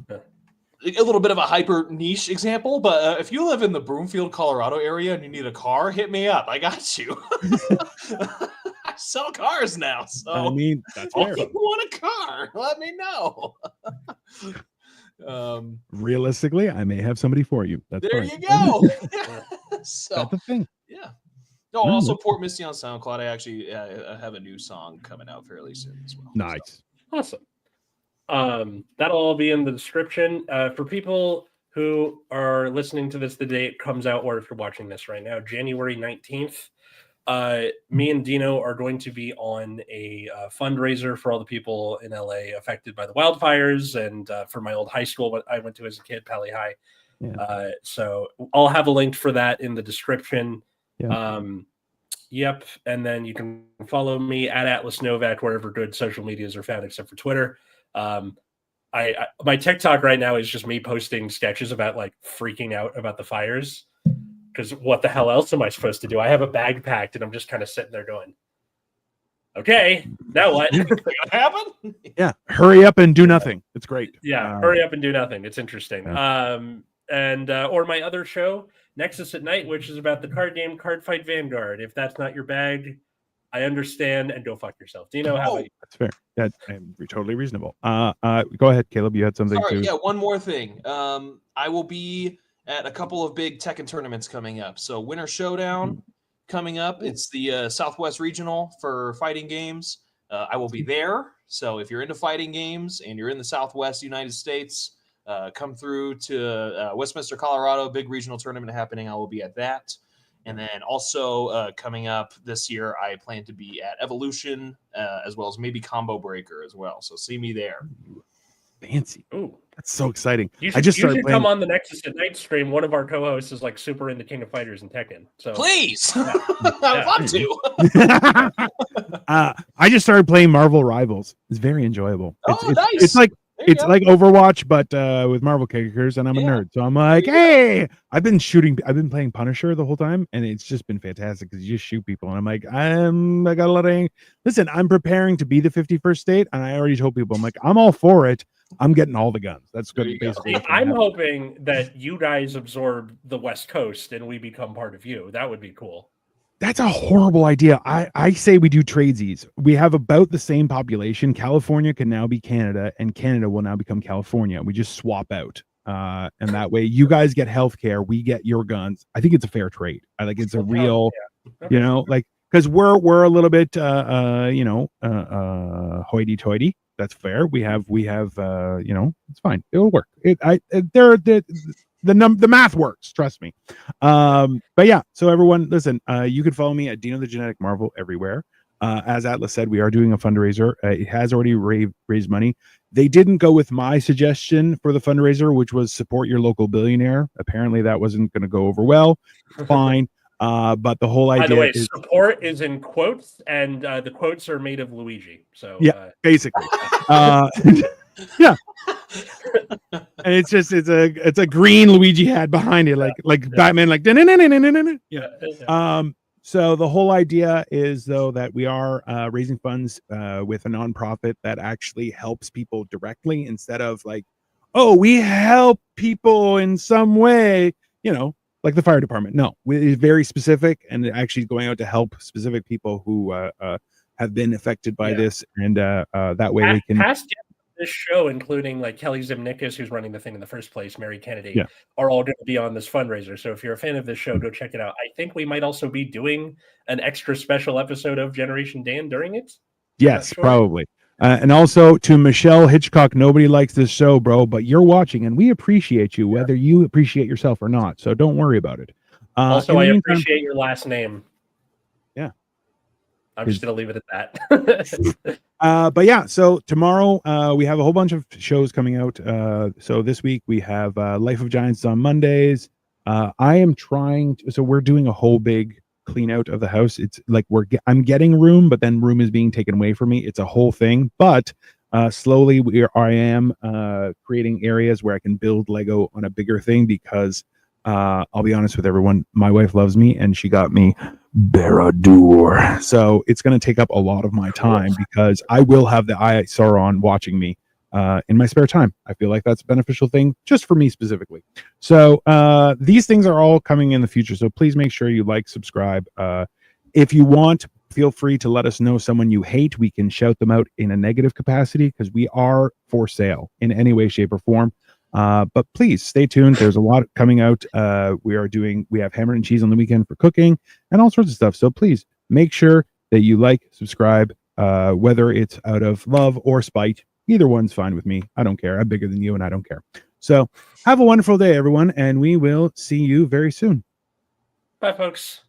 A little bit of a hyper niche example, but if you live in the Broomfield, Colorado area and you need a car, hit me up. I got you. I sell cars now, so I mean, that's if fair. you want a car, let me know. Realistically, I may have somebody for you. That's There fine. you go. So That's the thing. yeah. No, also Port Misty on SoundCloud. I actually have a new song coming out fairly soon as well. Nice. Awesome. That'll all be in the description. For people who are listening to this the day it comes out, or if you're watching this right now, January 19th, me and Dino are going to be on a fundraiser for all the people in LA affected by the wildfires, and for my old high school what I went to as a kid, Pally High. Yeah. So I'll have a link for that in the description. Yeah. Yep. And then you can follow me at Atlas Novak wherever good social medias are found, except for Twitter. My TikTok right now is just me posting sketches about like freaking out about the fires, because what the hell else am I supposed to do? I have a bag packed and I'm just kind of sitting there going, okay, now what? Happen? Yeah. Hurry up and do nothing. It's great. Yeah. Hurry up and do nothing. It's interesting. Yeah. Or my other show, Nexus at Night, which is about the card game Card Fight Vanguard. If that's not your bag, I understand, and go fuck yourself. Dino, how about you? That's fair. That's totally reasonable. Go ahead, Caleb. You had something to. Yeah, one more thing. I will be at a couple of big Tekken tournaments coming up. So Winter Showdown coming up. It's the Southwest Regional for fighting games. I will be there. So if you're into fighting games and you're in the Southwest United States, come through to Westminster, Colorado, big regional tournament happening. I will be at that. And then also coming up this year, I plan to be at Evolution as well as maybe Combo Breaker as well. So see me there. Fancy. Ooh, that's so exciting. You I just started should playing. come on the Nexus at Night stream. One of our co-hosts is like super into King of Fighters and Tekken. So please, Yeah. I would love to. I just started playing Marvel Rivals. It's very enjoyable. Nice. It's like There you it's go. like Overwatch, but with Marvel characters, and I'm a Yeah. nerd, so I'm like, There you hey, I've been playing Punisher the whole time, and it's just been fantastic because you just shoot people, and I'm like, I got a lot of. Listen, I'm preparing to be the 51st state, and I already told people, I'm like, I'm all for it. I'm getting all the guns. That's good. There you go. Basically, See, what's gonna I'm happen. hoping that you guys absorb the West Coast and we become part of you. That would be cool. That's a horrible idea. I say we do tradesies. We have about the same population. California can now be Canada, and Canada will now become California. We just swap out. And that way you guys get healthcare, we get your guns. I think it's a fair trade. I think it's a real, Okay. you know, like, because we're a little bit hoity toity. That's fair. We have it's fine. It'll work. The math works, trust me. But yeah, so everyone listen, you can follow me at Dino the Genetic Marvel everywhere. As Atlas said, we are doing a fundraiser. It has already raised money. They didn't go with my suggestion for the fundraiser, which was support your local billionaire. Apparently that wasn't going to go over well. Fine. But the whole idea By the way, is support is in quotes, and the quotes are made of Luigi. So yeah, basically. Yeah. And it's a green Luigi hat behind it, like Batman, like yeah. So the whole idea is though that we are raising funds with a nonprofit that actually helps people directly instead of like, oh, we help people in some way, like the fire department. No, it's very specific and actually going out to help specific people who have been affected by this, and that way we can. Past guests of this show, including like Kelly Zimnikas, who's running the thing in the first place, Mary Kennedy, are all going to be on this fundraiser. So if you're a fan of this show, go check it out. I think we might also be doing an extra special episode of Generation Dan during it. Yes, probably. And also to Michelle Hitchcock, nobody likes this show, bro, but you're watching and we appreciate you, whether you appreciate yourself or not. So don't worry about it. Also, I appreciate your last name. Yeah. I'm just going to leave it at that. But yeah, so tomorrow we have a whole bunch of shows coming out. So this week we have Life of Giants on Mondays. I am trying to, so we're doing a whole big clean out of the house. It's like I'm getting room, but then room is being taken away from me. It's a whole thing, but slowly I am creating areas where I can build Lego on a bigger thing because I'll be honest with everyone, my wife loves me and she got me Barad-dûr. So it's going to take up a lot of my time because I will have the Eye Sauron watching me in my spare time. I feel like that's a beneficial thing just for me specifically. So these things are all coming in the future. So please make sure you like, subscribe. If you want, feel free to let us know someone you hate. We can shout them out in a negative capacity because we are for sale in any way, shape, or form. But please stay tuned. There's a lot coming out. We have Hammer and Cheese on the weekend for cooking and all sorts of stuff. So please make sure that you like, subscribe, whether it's out of love or spite. Either one's fine with me. I don't care. I'm bigger than you and I don't care. So have a wonderful day, everyone, and we will see you very soon. Bye, folks.